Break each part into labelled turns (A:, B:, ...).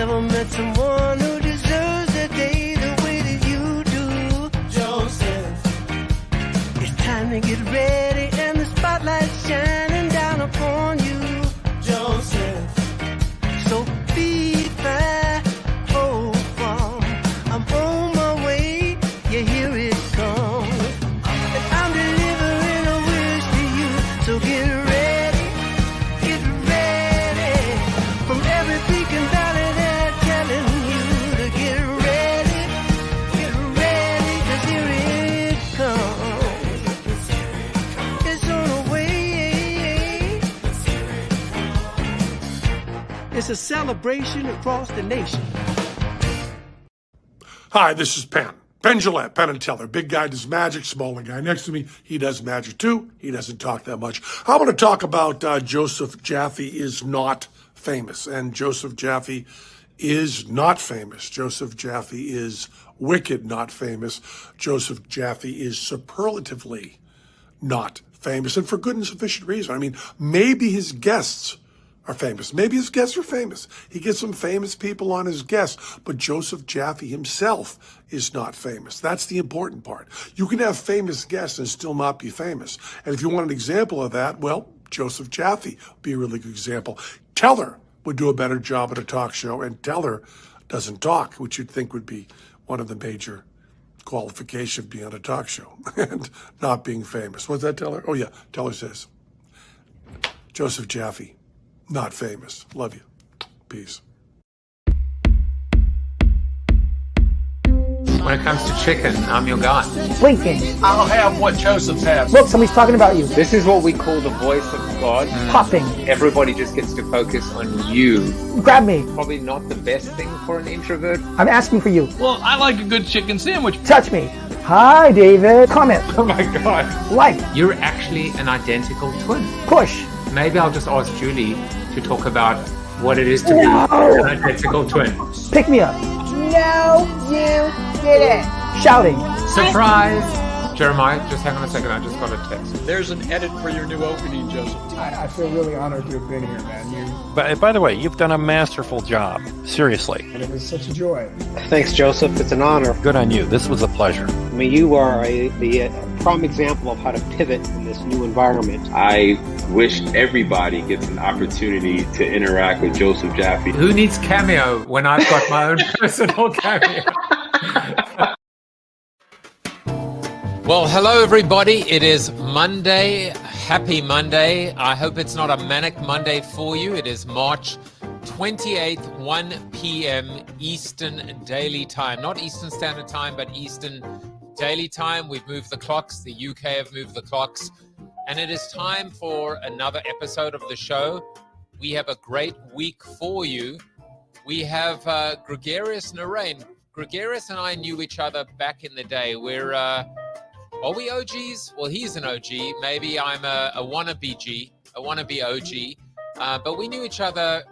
A: never met someone who deserves the day the way that you do. Joseph, it's time to get ready and the spotlight's shining down upon you. Joseph, so be fair, hold firm. I'm on my way, yeah, here it comes. And I'm delivering a wish to you, so get ready. From every peak and valley they're telling you to get ready, 'cause here it comes. It's on the way. It's a celebration across the nation.
B: Hi, this is Penn Gillette, Penn and Teller. Big guy does magic, smaller guy next to me, he does magic too. He doesn't talk that much. I want to talk about Joseph Jaffe is not famous, and Joseph Jaffe is not famous. Joseph Jaffe is wicked not famous. Joseph Jaffe is superlatively not famous, and for good and sufficient reason. I mean, maybe his guests are famous. Maybe his guests are famous. He gets some famous people on his guests, but Joseph Jaffe himself is not famous. That's the important part. You can have famous guests and still not be famous. And if you want an example of that, well, Joseph Jaffe would be a really good example. Teller would do a better job at a talk show, and Teller doesn't talk, which you'd think would be one of the major qualifications of being on a talk show and not being famous. What's that, Teller? Oh, yeah, Teller says, Joseph Jaffe, not famous. Love you. Peace.
C: When it comes to chicken, I'm your guy.
D: Blinking.
E: I'll have what Joseph has.
D: Look, somebody's talking about you.
C: This is what we call the voice of God.
D: Popping.
C: Everybody just gets to focus on you.
D: Grab me.
C: Probably not the best thing for an introvert.
D: I'm asking for you.
E: Well, I like a good chicken sandwich.
D: Touch me. Hi, David. Comment.
C: Oh my God.
D: Like.
C: You're actually an identical twin.
D: Push.
C: Maybe I'll just ask Julie to talk about what it is to be an identical twin.
D: Pick me up.
F: No, you didn't.
D: Shouting.
C: Surprise! Jeremiah, just hang on a second. I just got a text.
E: There's an edit for your new opening, Joseph.
G: I feel really honored to have been here, man.
H: But by the way, you've done a masterful job. Seriously.
G: And it was such a joy.
I: Thanks, Joseph. It's an honor.
H: Good on you. This was a pleasure.
I: I mean, you are the prime example of how to pivot in this new environment.
J: I wish everybody gets an opportunity to interact with Joseph Jaffe.
C: Who needs Cameo when I've got my own personal Cameo? Well, hello, everybody. It is Monday. Happy Monday. I hope it's not a manic Monday for you. It is March 28th, 1 p.m. Eastern Daily Time. Not Eastern Standard Time, but Eastern Daily Time. We've moved the clocks. The UK have moved the clocks. And it is time for another episode of the show. We have a great week for you. We have Gregarious Narain. Gregarious and I knew each other back in the day. Are we OGs? Well, he's an OG. Maybe I'm a wannabe G, a wannabe OG. But we knew each other.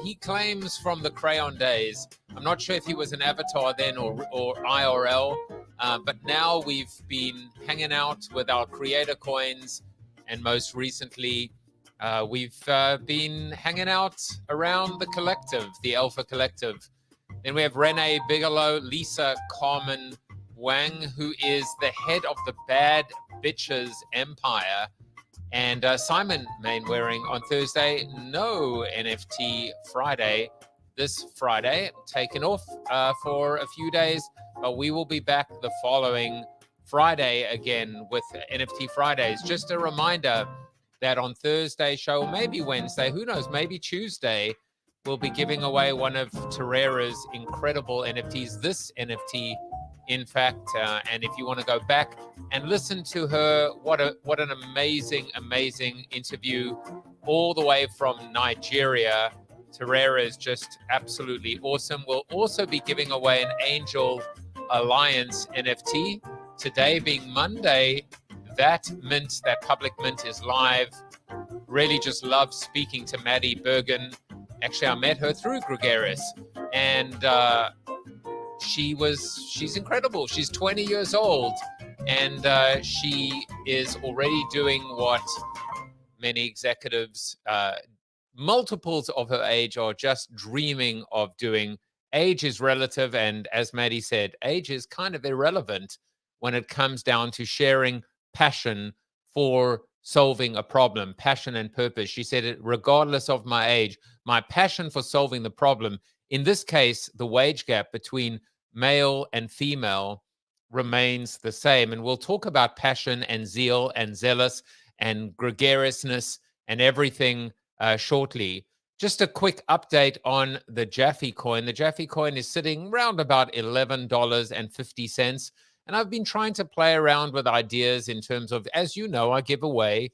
C: He claims from the Crayon days. I'm not sure if he was an avatar then or IRL. But now we've been hanging out with our creator coins. And most recently, we've been hanging out around the collective, the Alpha Collective. Then we have Renee Bigelow, Lisa Carmen Wang, who is the head of the Bad Bitches Empire, and Simon Mainwaring on Thursday. No NFT Friday this Friday, taken off for a few days, but we will be back the following Friday again with NFT Fridays. Just a reminder that on Thursday show, or maybe Wednesday, who knows, maybe Tuesday, we'll be giving away one of Terrera's incredible NFTs, this NFT, in fact, and if you want to go back and listen to her, what an amazing interview all the way from Nigeria. Terrera is just absolutely awesome. We'll also be giving away an Angel Alliance NFT. Today being Monday, that public mint is live. Really just love speaking to Maddie Bergen. Actually, I met her through Gregarious, and she's incredible. She's 20 years old, and she is already doing what many executives multiples of her age are just dreaming of doing. Age is relative, and as Maddie said, age is kind of irrelevant when it comes down to sharing passion for solving a problem, passion and purpose. She said it regardless of my age, my passion for solving the problem, in this case, the wage gap between male and female, remains the same. And we'll talk about passion and zeal and zealous and gregariousness and everything shortly. Just a quick update on the Jaffe coin. The Jaffe coin is sitting around about $11.50. And I've been trying to play around with ideas in terms of, as you know, I give away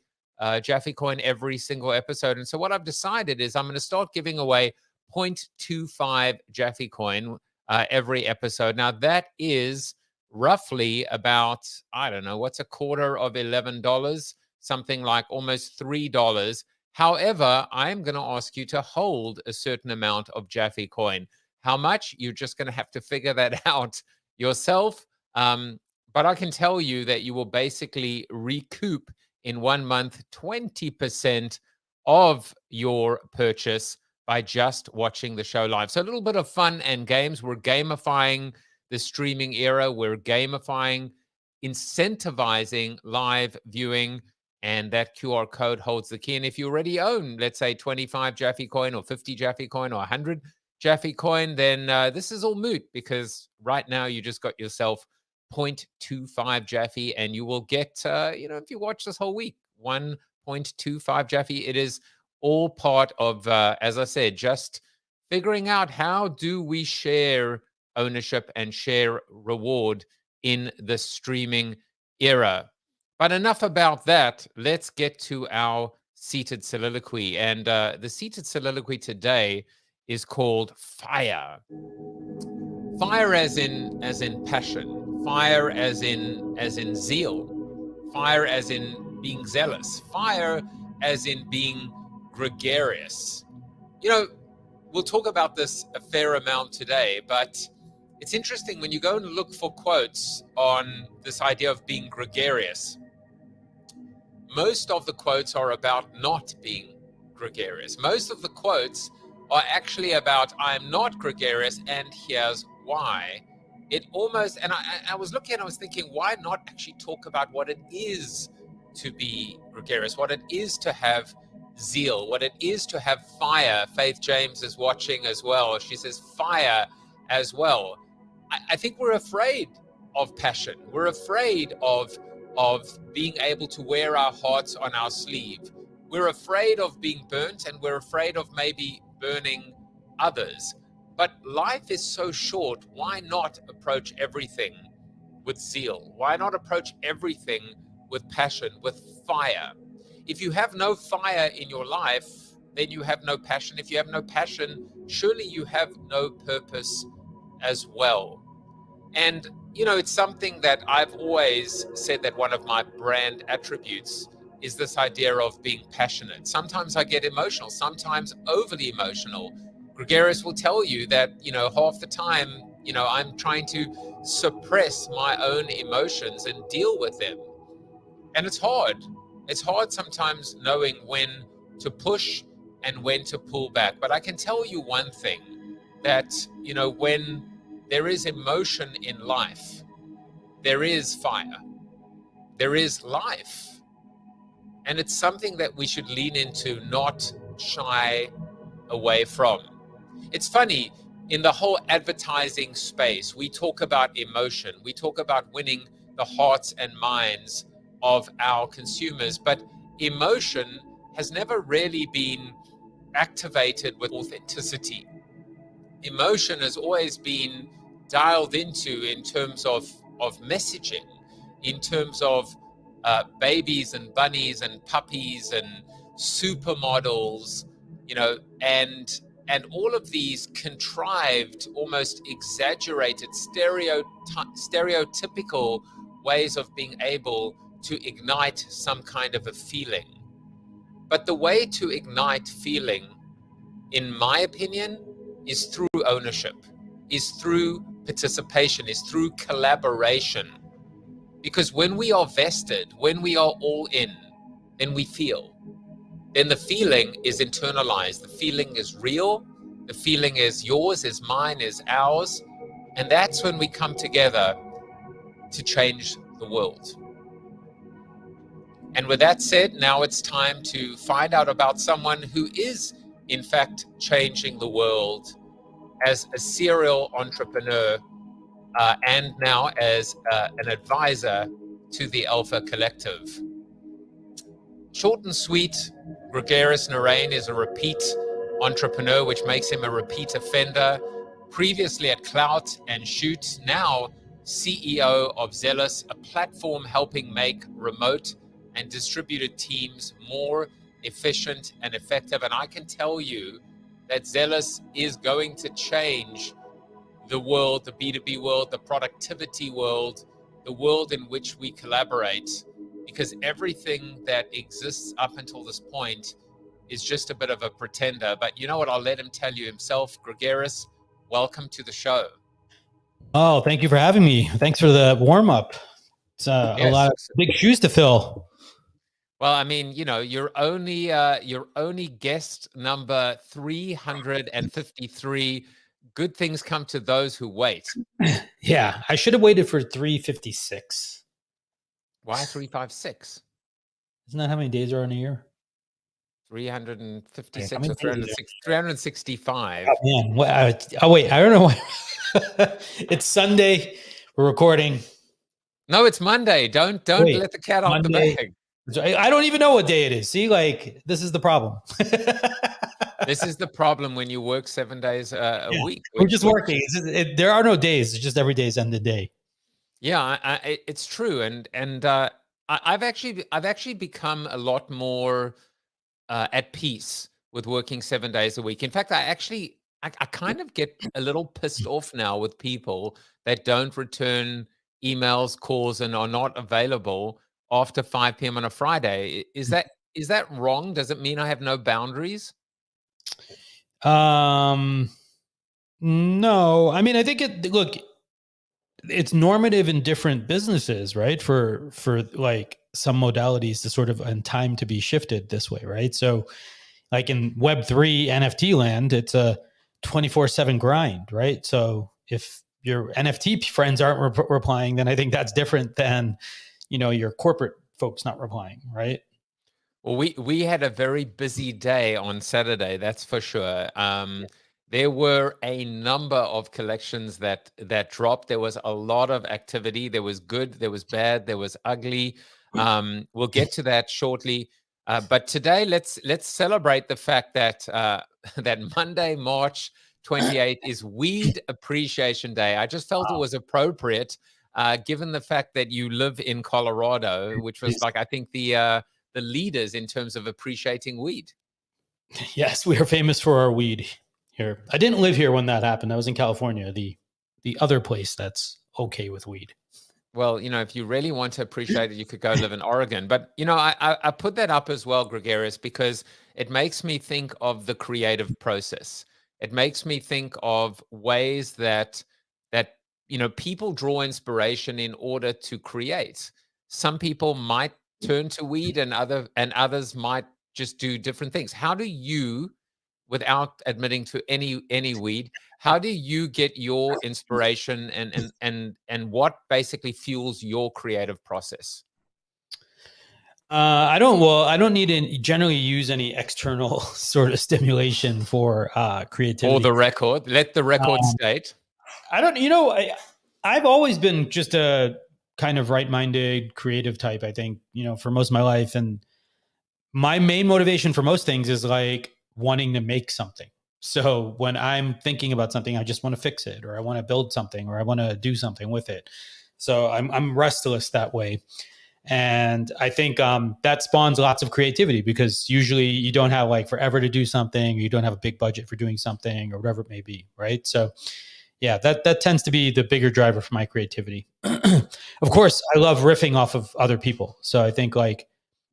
C: Jaffe coin every single episode. And so what I've decided is I'm going to start giving away 0.25 Jaffe coin every episode. Now, that is roughly about, I don't know, what's a quarter of $11? Something like almost $3. However, I'm going to ask you to hold a certain amount of Jaffe coin. How much? You're just going to have to figure that out yourself. But I can tell you that you will basically recoup in 1 month 20% of your purchase by just watching the show live. So a little bit of fun and games. We're gamifying the streaming era. We're gamifying, incentivizing live viewing. And that QR code holds the key. And if you already own, let's say 25 Jaffe coin or 50 Jaffe coin or 100 Jaffe coin, then this is all moot, because right now you just got yourself 0.25 Jaffe, and you will get, if you watch this whole week, 1.25 Jaffe. It is all part of, as I said, just figuring out how do we share ownership and share reward in the streaming era. But enough about that. Let's get to our seated soliloquy. And the seated soliloquy today is called fire. Fire as in passion. Fire as in zeal. Fire as in being zealous. Fire as in being gregarious. We'll talk about this a fair amount today, but it's interesting when you go and look for quotes on this idea of being gregarious. Most of the quotes are about not being gregarious. Most of the quotes are actually about, I'm not gregarious, and here's why. It almost, and I was looking and I was thinking, why not actually talk about what it is to be gregarious, what it is to have zeal, what it is to have fire. Faith James is watching as well. She says fire as well. I think we're afraid of passion. We're afraid of being able to wear our hearts on our sleeve. We're afraid of being burnt, and we're afraid of maybe burning others. But life is so short. Why not approach everything with zeal? Why not approach everything with passion, with fire? If you have no fire in your life, then you have no passion. If you have no passion, surely you have no purpose as well. And it's something that I've always said that one of my brand attributes is this idea of being passionate. Sometimes I get emotional, sometimes overly emotional. Gregarious will tell you that, half the time, I'm trying to suppress my own emotions and deal with them. And it's hard. It's hard sometimes knowing when to push and when to pull back. But I can tell you one thing, that, when there is emotion in life, there is fire, there is life. And it's something that we should lean into, not shy away from. It's funny, in the whole advertising space, we talk about emotion, we talk about winning the hearts and minds of our consumers, but emotion has never really been activated with authenticity. Emotion has always been dialed into in terms of messaging, in terms of babies and bunnies and puppies and supermodels, and all of these contrived, almost exaggerated, stereotypical ways of being able to ignite some kind of a feeling. But the way to ignite feeling, in my opinion, is through ownership, is through participation, is through collaboration. Because when we are vested, when we are all in, then we feel. then the feeling is internalized. The feeling is real. The feeling is yours, is mine, is ours. And that's when we come together to change the world. And with that said, now it's time to find out about someone who is, in fact, changing the world as a serial entrepreneur and now as an advisor to the Alpha Collective. Short and sweet, Gregarious Narain is a repeat entrepreneur, which makes him a repeat offender. Previously at Clout and Shoot, now CEO of Zealous, a platform helping make remote and distributed teams more efficient and effective. And I can tell you that Zealous is going to change the world, the B2B world, the productivity world, the world in which we collaborate, because everything that exists up until this point is just a bit of a pretender. But you know what? I'll let him tell you himself. Gregarious, welcome to the show.
K: Oh, thank you for having me. Thanks for the warm up. It's a lot of big shoes to fill.
C: Well, I mean, you know, you're only guest number 353. Good things come to those who wait.
K: Yeah, I should have waited for 356.
C: Why 356?
K: Isn't that how many days are in a year?
C: 356 or 365.
K: Oh, man. Wait, I don't know why. It's Sunday. We're recording.
C: No, it's Monday. Don't let the cat out the bag.
K: I don't even know what day it is. See, like, this is the problem.
C: This is the problem when you work 7 days a week.
K: We're just working. There are no days. It's just every day is end of day.
C: Yeah, it's true. And I've actually become a lot more at peace with working 7 days a week. In fact, I kind of get a little pissed off now with people that don't return emails, calls, and are not available after 5 p.m. on a Friday. Is that wrong? Does it mean I have no boundaries?
K: No. I mean, I think it's normative in different businesses, right? For like some modalities to sort of and time to be shifted this way, right? So like in Web3 NFT land, it's a 24/7 grind, right? So if your NFT friends aren't replying, then I think that's different than, you know, your corporate folks not replying, right?
C: Well, we had a very busy day on Saturday, that's for sure. There were a number of collections that dropped. There was a lot of activity. There was good, there was bad, there was ugly. We'll get to that shortly. But today, let's celebrate the fact that that Monday, March 28th is Weed Appreciation Day. I just felt it was appropriate, given the fact that you live in Colorado, which was like, I think the leaders in terms of appreciating weed.
K: Yes, we are famous for our weed here. I didn't live here when that happened. I was in California, the other place that's okay with weed.
C: Well, you know, if you really want to appreciate it, you could go live in Oregon. But, you know, I put that up as well, Gregarious, because it makes me think of the creative process. It makes me think of ways that you know, people draw inspiration in order to create. Some people might turn to weed and others might just do different things. How do you, without admitting to any weed, how do you get your inspiration and what basically fuels your creative process?
K: I don't need to generally use any external sort of stimulation for creativity.
C: Or the record. Let the record state.
K: I don't, you know, I've always been just a kind of right-minded creative type, I think, you know, for most of my life. And my main motivation for most things is like wanting to make something. So when I'm thinking about something, I just want to fix it, or I want to build something, or I want to do something with it. So I'm restless that way. And I think that spawns lots of creativity, because usually you don't have like forever to do something, or you don't have a big budget for doing something, or whatever it may be, right? So yeah, that tends to be the bigger driver for my creativity. Of course, I love riffing off of other people. So I think like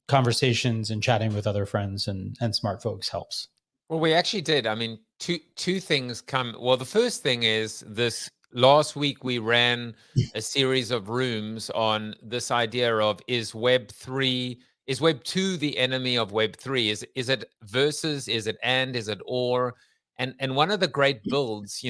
K: conversations and chatting with other friends and smart folks helps.
C: Well, we actually did. I mean, two things come. Well, the first thing is this last week we ran a series of rooms on this idea of, is Web3 is Web 2 the enemy of Web 3? Is it versus? Is it and? Is it or? And one of the great builds,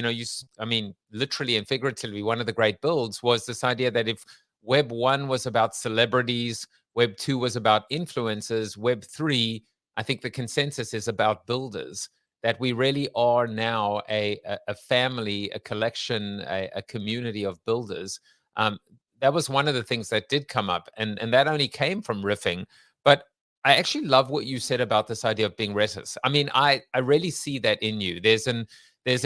C: I mean, literally and figuratively, one of the great builds was this idea that if Web 1 was about celebrities, Web 2 was about influencers, Web 3, I think the consensus is about builders, that we really are now a family, a collection, a community of builders. That was one of the things that did come up, and that only came from riffing. But I actually love what you said about this idea of being restless. I mean, I really see that in you. There's an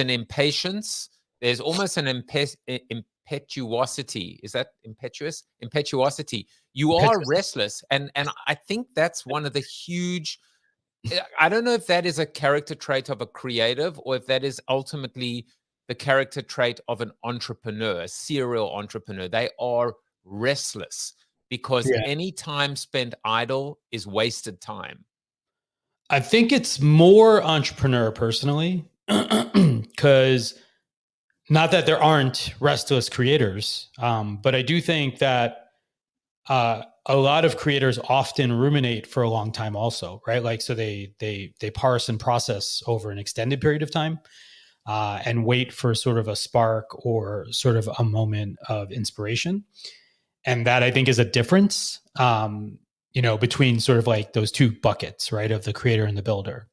C: impatience. There's almost an impetuosity. Is that impetuous? Impetuosity. You are restless, and I think that's one of the huge. I don't know if that is a character trait of a creative, or if that is ultimately the character trait of an entrepreneur, a serial entrepreneur. They are restless, because any time spent idle is wasted time.
K: I think it's more entrepreneur personally, because not that there aren't restless creators, but I do think that a lot of creators often ruminate for a long time also, right? Like, so they parse and process over an extended period of time, and wait for sort of a spark or sort of a moment of inspiration. And that, I think, is a difference, between sort of like those two buckets, right, of the creator and the builder.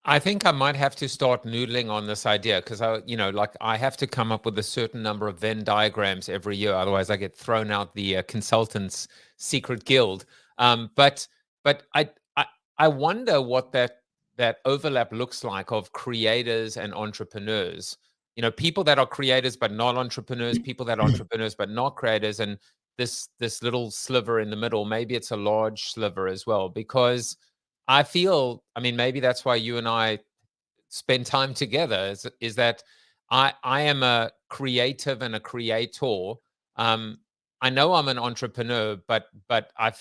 C: I think I might have to start noodling on this idea, because I have to come up with a certain number of Venn diagrams every year. Otherwise, I get thrown out the consultants' secret guild. But I wonder what that overlap looks like of creators and entrepreneurs. People that are creators but not entrepreneurs, people that are entrepreneurs but not creators, and this little sliver in the middle. Maybe it's a large sliver as well, because I feel, I mean, maybe that's why you and I spend time together, is that I am a creative and a creator. I know I'm an entrepreneur, but I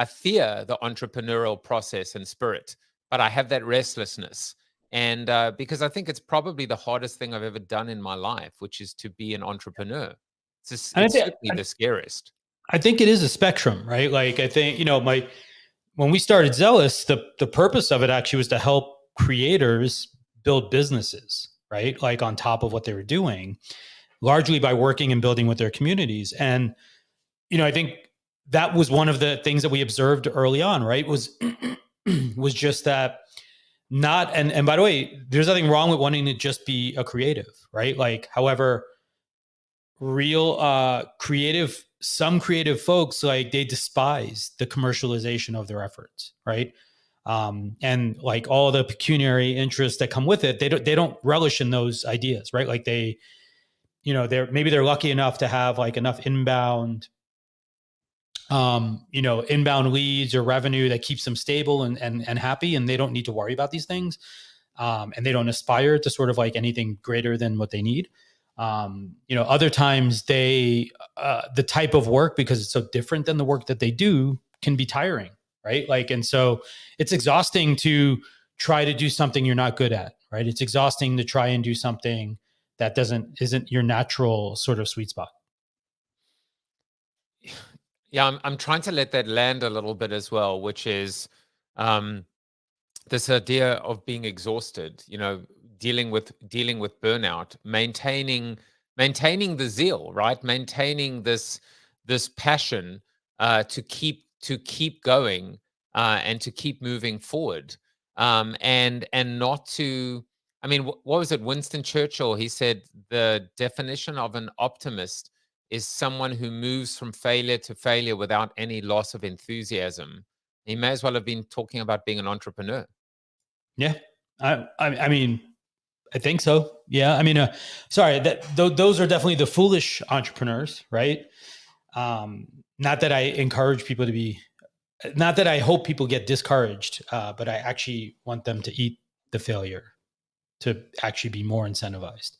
C: fear the entrepreneurial process and spirit, but I have that restlessness. And because I think it's probably the hardest thing I've ever done in my life, which is to be an entrepreneur. It's certainly the scariest.
K: I think it is a spectrum, right? Like, I think, when we started Zealous, the purpose of it actually was to help creators build businesses, right? Like, on top of what they were doing, largely by working and building with their communities. And, I think that was one of the things that we observed early on, right? Was just that and by the way, there's nothing wrong with wanting to just be a creative, right? Like, however, some creative folks, like, they despise the commercialization of their efforts, right? And like all the pecuniary interests that come with it, they don't relish in those ideas, right? Like, they're lucky enough to have like enough inbound leads or revenue that keeps them stable and happy, and they don't need to worry about these things. And they don't aspire to sort of like anything greater than what they need. Other times the type of work, because it's so different than the work that they do, can be tiring, right? Like, and so it's exhausting to try to do something you're not good at, right? It's exhausting to try and do something that isn't your natural sort of sweet spot.
C: Yeah, I'm trying to let that land a little bit as well, which is this idea of being exhausted, dealing with burnout, maintaining the zeal, right? Maintaining this passion to keep going and to keep moving forward, and not to. I mean, what was it? Winston Churchill. He said the definition of an optimist is someone who moves from failure to failure without any loss of enthusiasm. He may as well have been talking about being an entrepreneur.
K: Yeah, I mean, I think so. Yeah, I mean, those are definitely the foolish entrepreneurs, right? Not that I encourage people to be, not that I hope people get discouraged, but I actually want them to eat the failure to actually be more incentivized.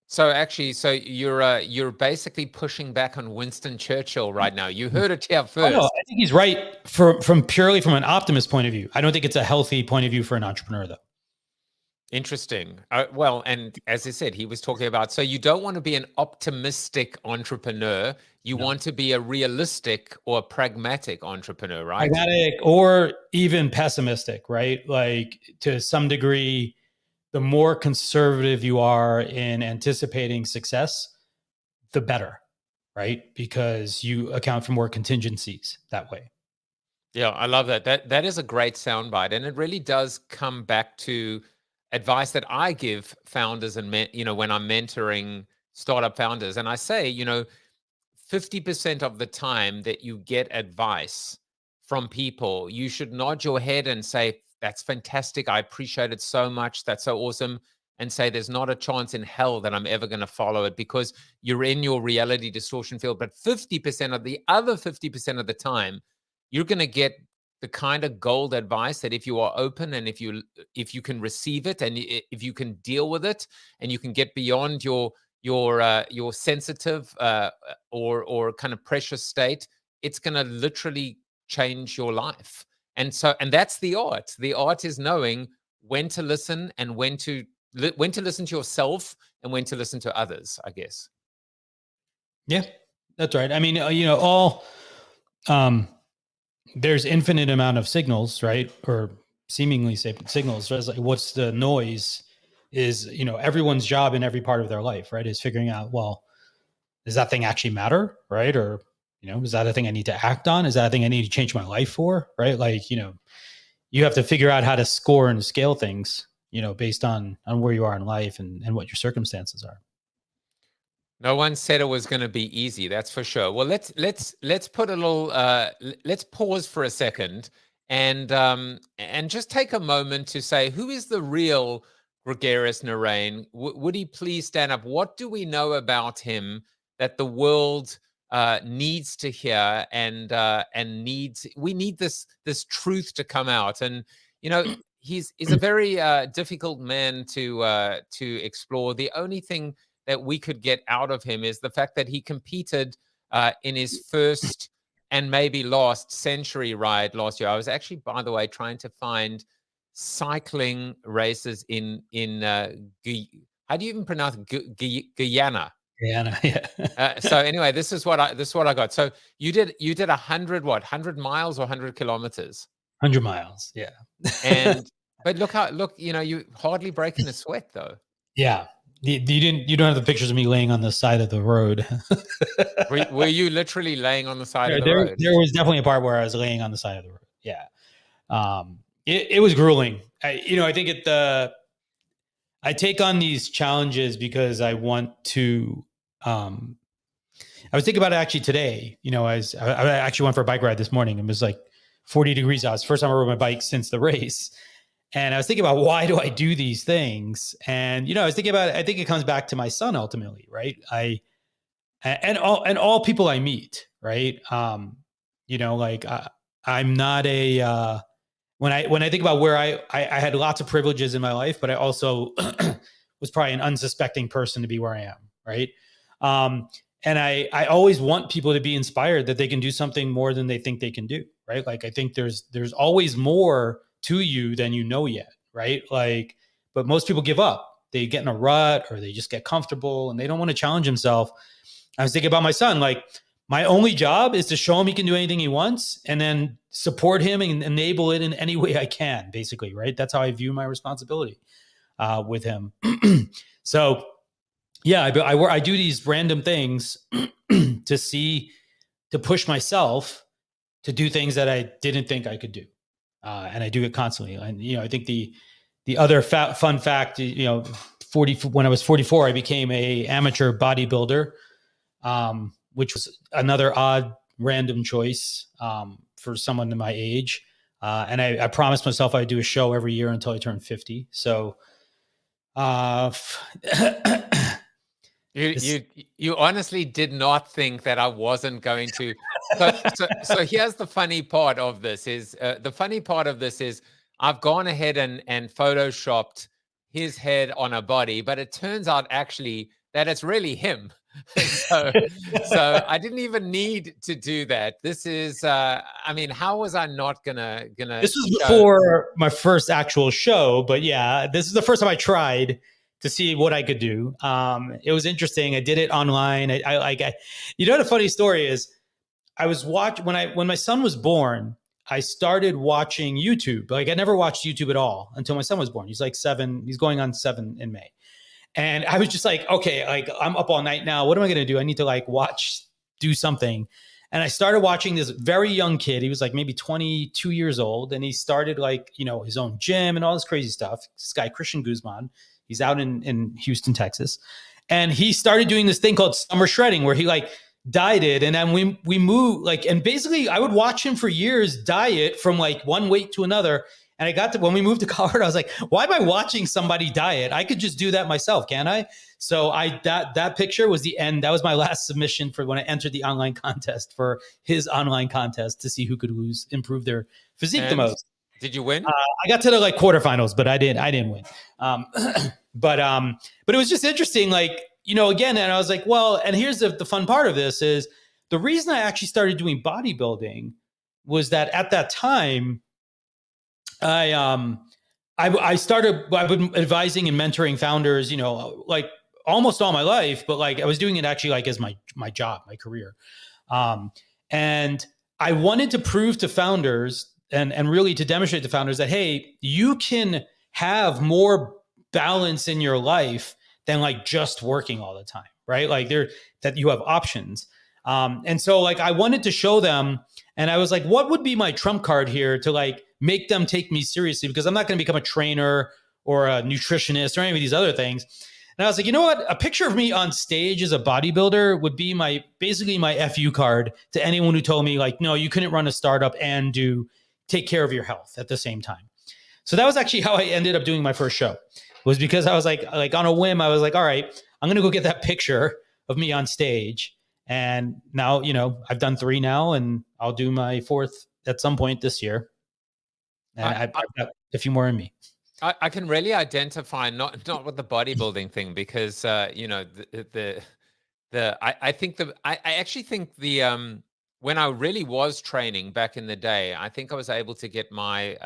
C: So you're basically pushing back on Winston Churchill right now. You heard it here first.
K: No, I think he's right from purely from an optimist point of view. I don't think it's a healthy point of view for an entrepreneur, though.
C: Interesting. Well, and as I said, he was talking about, so you don't want to be an optimistic entrepreneur. You want to be a realistic or pragmatic entrepreneur, right?
K: Pragmatic or even pessimistic, right? Like to some degree, the more conservative you are in anticipating success, the better, right? Because you account for more contingencies that way.
C: Yeah, I love that. That is a great soundbite, and it really does come back to advice that I give founders and when I'm mentoring startup founders, and I say, 50% of the time that you get advice from people, you should nod your head and say, "That's fantastic. I appreciate it so much. That's so awesome." And say, "There's not a chance in hell that I'm ever going to follow it," because you're in your reality distortion field. But 50% of the other 50% of the time, you're going to get the kind of gold advice that if you are open and if you can receive it and if you can deal with it and you can get beyond your sensitive or kind of precious state, it's going to literally change your life. And that's the art. The art is knowing when to listen and when to listen to yourself and when to listen to others, I guess.
K: Yeah, that's right. I mean, there's infinite amount of signals, right? Or seemingly signals. So it's like, what's the noise is, everyone's job in every part of their life, right? Is figuring out, well, does that thing actually matter? Right. Or, is that a thing I need to act on? Is that a thing I need to change my life for? Right. Like, you have to figure out how to score and scale things, based on where you are in life and what your circumstances are.
C: No one said it was going to be easy. That's for sure. Well, let's put a little. Let's pause for a second and just take a moment to say, who is the real Gregarious Narain? Would he please stand up? What do we know about him that the world needs to hear and needs? We need this truth to come out. And he's a very difficult man to explore. The only thing that we could get out of him is the fact that he competed in his first and maybe last century ride last year. I was actually, by the way, trying to find cycling races in how do you even pronounce it? Guyana?
K: Guyana, yeah.
C: So anyway, this is what I got. So you did 100 miles or 100 kilometers?
K: 100 miles, yeah.
C: But look, you hardly breaking a sweat though.
K: Yeah. You don't have the pictures of me laying on the side of the road.
C: Were you literally laying on the side of the road?
K: There was definitely a part where I was laying on the side of the road. Yeah. It was grueling. I think I take on these challenges because I want to, I was thinking about it actually today, I actually went for a bike ride this morning and it was like 40 degrees out. It's the first time I rode my bike since the race. And I was thinking about, why do I do these things? And, I was thinking about, I think it comes back to my son ultimately, right? And all people I meet, right? I'm not when I think about where I had lots of privileges in my life, but I also was probably an unsuspecting person to be where I am. Right. And I always want people to be inspired that they can do something more than they think they can do. Right. Like, I think there's always more to you than you know yet, right? Like, but most people give up. They get in a rut or they just get comfortable and they don't want to challenge themselves. I was thinking about my son, like, my only job is to show him he can do anything he wants and then support him and enable it in any way I can, basically, right? That's how I view my responsibility with him. So yeah, I do these random things to push myself to do things that I didn't think I could do. And I do it constantly. And, I think the other fun fact, when I was 44, I became a amateur bodybuilder, which was another odd random choice for someone in my age. And I promised myself I'd do a show every year until I turned 50. So
C: you honestly did not think that I wasn't going to. So here's the funny part of this is I've gone ahead and photoshopped his head on a body, but it turns out actually that it's really him. so I didn't even need to do that. This is, I mean, how was I not gonna?
K: This was before my first actual show, but yeah, this is the first time I tried to see what I could do. It was interesting. I did it online. You know, the funny story is, I was when my son was born, I started watching YouTube. Like, I never watched YouTube at all until my son was born. He's like 7. He's going on 7 in May. And I was just like, okay, like, I'm up all night now. What am I going to do? I need to like do something. And I started watching this very young kid. He was like maybe 22 years old. And he started like, you know, his own gym and all this crazy stuff. This guy, Christian Guzman, he's out in Houston, Texas. And he started doing this thing called summer shredding, where he like dieted. And then we moved like, and basically I would watch him for years diet from like one weight to another. And I got to, when we moved to Colorado, I was like, why am I watching somebody diet? I could just do that myself, can't I? So that picture was the end. That was my last submission for when I entered the online contest, for his online contest to see who could improve their physique the most.
C: Did you win?
K: I got to the like quarterfinals, but I didn't win. But it was just interesting, like, you know, again, and I was like, well, and here's the fun part of this is the reason I actually started doing bodybuilding was that at that time, I've been advising and mentoring founders, you know, like almost all my life, but like I was doing it actually like as my job, my career. And I wanted to prove to founders and really to demonstrate to founders that, hey, you can have more balance in your life than like just working all the time, right? Like that you have options. And so like I wanted to show them, and I was like, what would be my trump card here to like make them take me seriously? Because I'm not going to become a trainer or a nutritionist or any of these other things. And I was like, you know what? A picture of me on stage as a bodybuilder would be basically my FU card to anyone who told me like, no, you couldn't run a startup and take care of your health at the same time. So that was actually how I ended up doing my first show, was because I was like on a whim, I was like, all right, I'm going to go get that picture of me on stage. And now, you know, I've done 3 now, and I'll do my 4th at some point this year. And I've got a few more in me.
C: I can really identify not with the bodybuilding thing, because you know, I actually think when I really was training back in the day, I think I was able to get my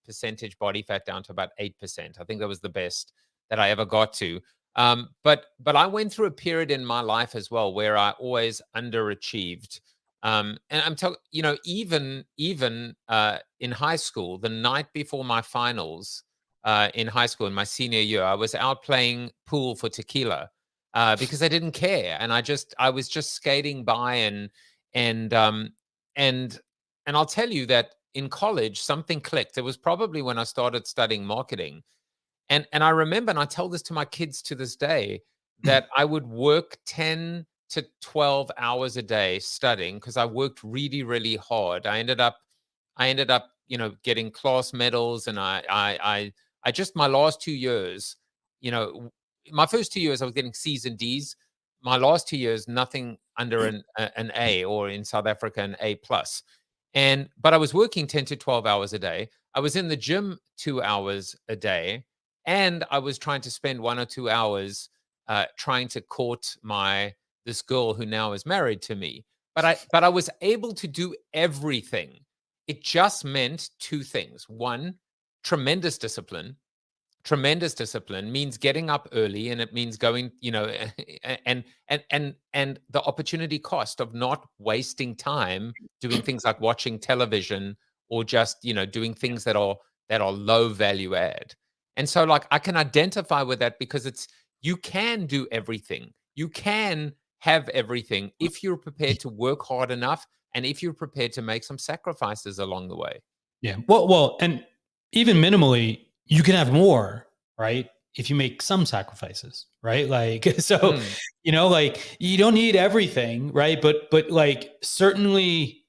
C: percentage body fat down to about 8%. I think that was the best that I ever got to. But I went through a period in my life as well where I always underachieved. And I'm talking, you know, even in high school, the night before my finals in high school, in my senior year, I was out playing pool for tequila because I didn't care, and I was just skating by, and I'll tell you that in college something clicked. It was probably when I started studying marketing. And I remember, and I tell this to my kids to this day, that I would work 10 to 12 hours a day studying, because I worked really, really hard. I ended up, you know, getting class medals, and I just, my last 2 years, you know, my first 2 years I was getting C's and D's. My last 2 years, nothing under an A, or in South Africa, an A+. But I was working 10 to 12 hours a day. I was in the gym 2 hours a day. And I was trying to spend 1 or 2 hours trying to court this girl who now is married to me. But I was able to do everything. It just meant 2 things. 1, tremendous discipline. Tremendous discipline means getting up early, and it means going, you know, and the opportunity cost of not wasting time doing things like watching television, or just, you know, doing things that are low value add. And so like I can identify with that, because you can do everything. You can have everything if you're prepared to work hard enough, and if you're prepared to make some sacrifices along the way.
K: Yeah. Well, and even minimally, you can have more, right? If you make some sacrifices, right? Like, so, you know, like you don't need everything, right? But like certainly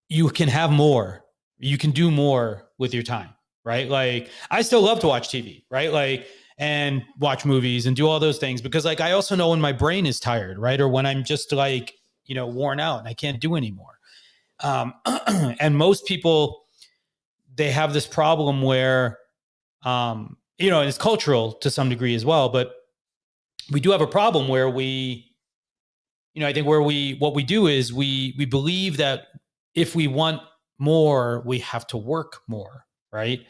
K: you can have more. You can do more with your time. Right? Like I still love to watch TV, right? Like, and watch movies and do all those things, because like, I also know when my brain is tired, right? Or when I'm just like, you know, worn out and I can't do anymore. And most people, they have this problem where, you know, and it's cultural to some degree as well, but we do have a problem where we I think what we do is we believe that if we want more, we have to work more, right?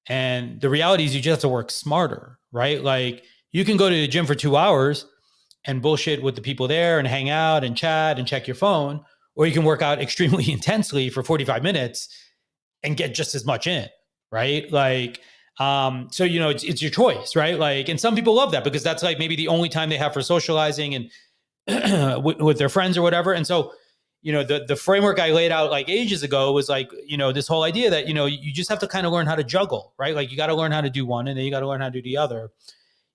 K: And the reality is you just have to work smarter, right? Like you can go to the gym for 2 hours and bullshit with the people there and hang out and chat and check your phone, or you can work out extremely intensely for 45 minutes and get just as much in, right? Like, so, it's your choice, right? Like, and some people love that because that's like maybe the only time they have for socializing and with their friends or whatever. And so, the framework I laid out like ages ago was like, this whole idea that, you just have to kind of learn how to juggle, right? Like you got to learn how to do one and then you got to learn how to do the other,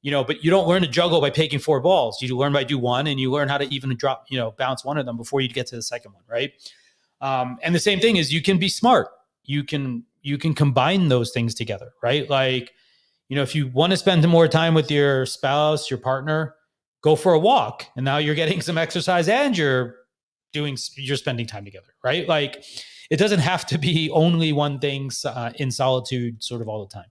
K: but you don't learn to juggle by taking 4 balls. You learn by do one and you learn how to even drop, bounce one of them before you get to the second one. Right. And the same thing is you can be smart. You can combine those things together, right? Like, if you want to spend more time with your spouse, your partner, go for a walk. And now you're getting some exercise and you're spending time together, right? Like it doesn't have to be only one thing in solitude sort of all the time.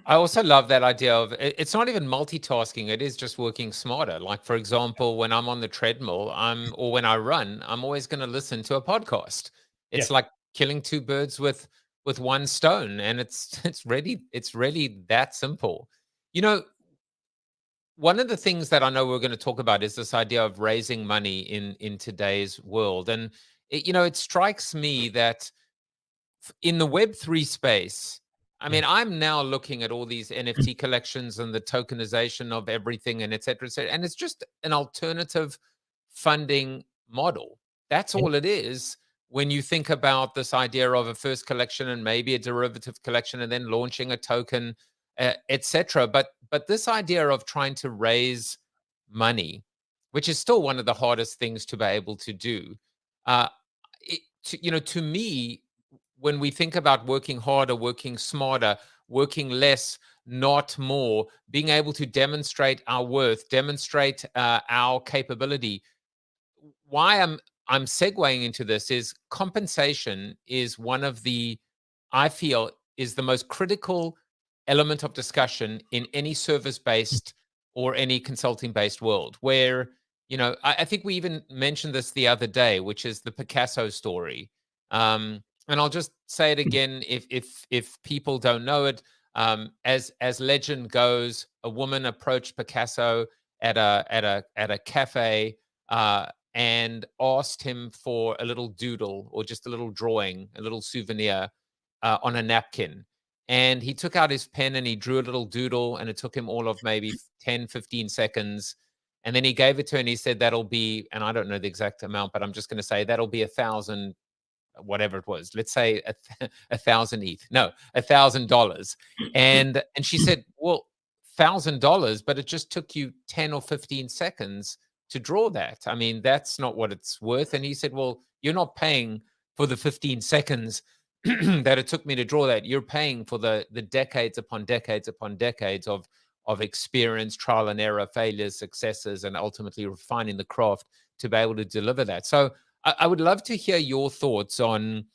C: I also love that idea of it's not even multitasking. It is just working smarter. Like, for example, when I'm on the treadmill, or when I run, I'm always going to listen to a podcast. It's like killing 2 birds with one stone. And it's really that simple. One of the things that I know we're going to talk about is this idea of raising money in today's world. And it strikes me that in the Web3 space, I mean, I'm now looking at all these NFT collections and the tokenization of everything and et cetera, and it's just an alternative funding model. That's all it is when you think about this idea of a first collection and maybe a derivative collection and then launching a token, et cetera. But this idea of trying to raise money, which is still one of the hardest things to be able to do, to me, when we think about working harder, working smarter, working less, not more, being able to demonstrate our worth, demonstrate our capability. Why I'm segueing into this is compensation is one of the, I feel, is the most critical element of discussion in any service-based or any consulting-based world, where, I think we even mentioned this the other day, which is the Picasso story. And I'll just say it again if people don't know it. As legend goes, a woman approached Picasso at a cafe and asked him for a little doodle or just a little drawing, a little souvenir on a napkin. And he took out his pen and he drew a little doodle, and it took him all of maybe 10, 15 seconds. And then he gave it to her and he said, that'll be, and I don't know the exact amount, but I'm just going to say that'll be 1,000, whatever it was. Let's say 1,000 ETH. No, $1,000. And she said, well, $1,000, but it just took you 10 or 15 seconds to draw that. I mean, that's not what it's worth. And he said, well, you're not paying for the 15 seconds that it took me to draw that. You're paying for the decades upon decades upon decades of experience, trial and error, failures, successes, and ultimately refining the craft to be able to deliver that. So I would love to hear your thoughts on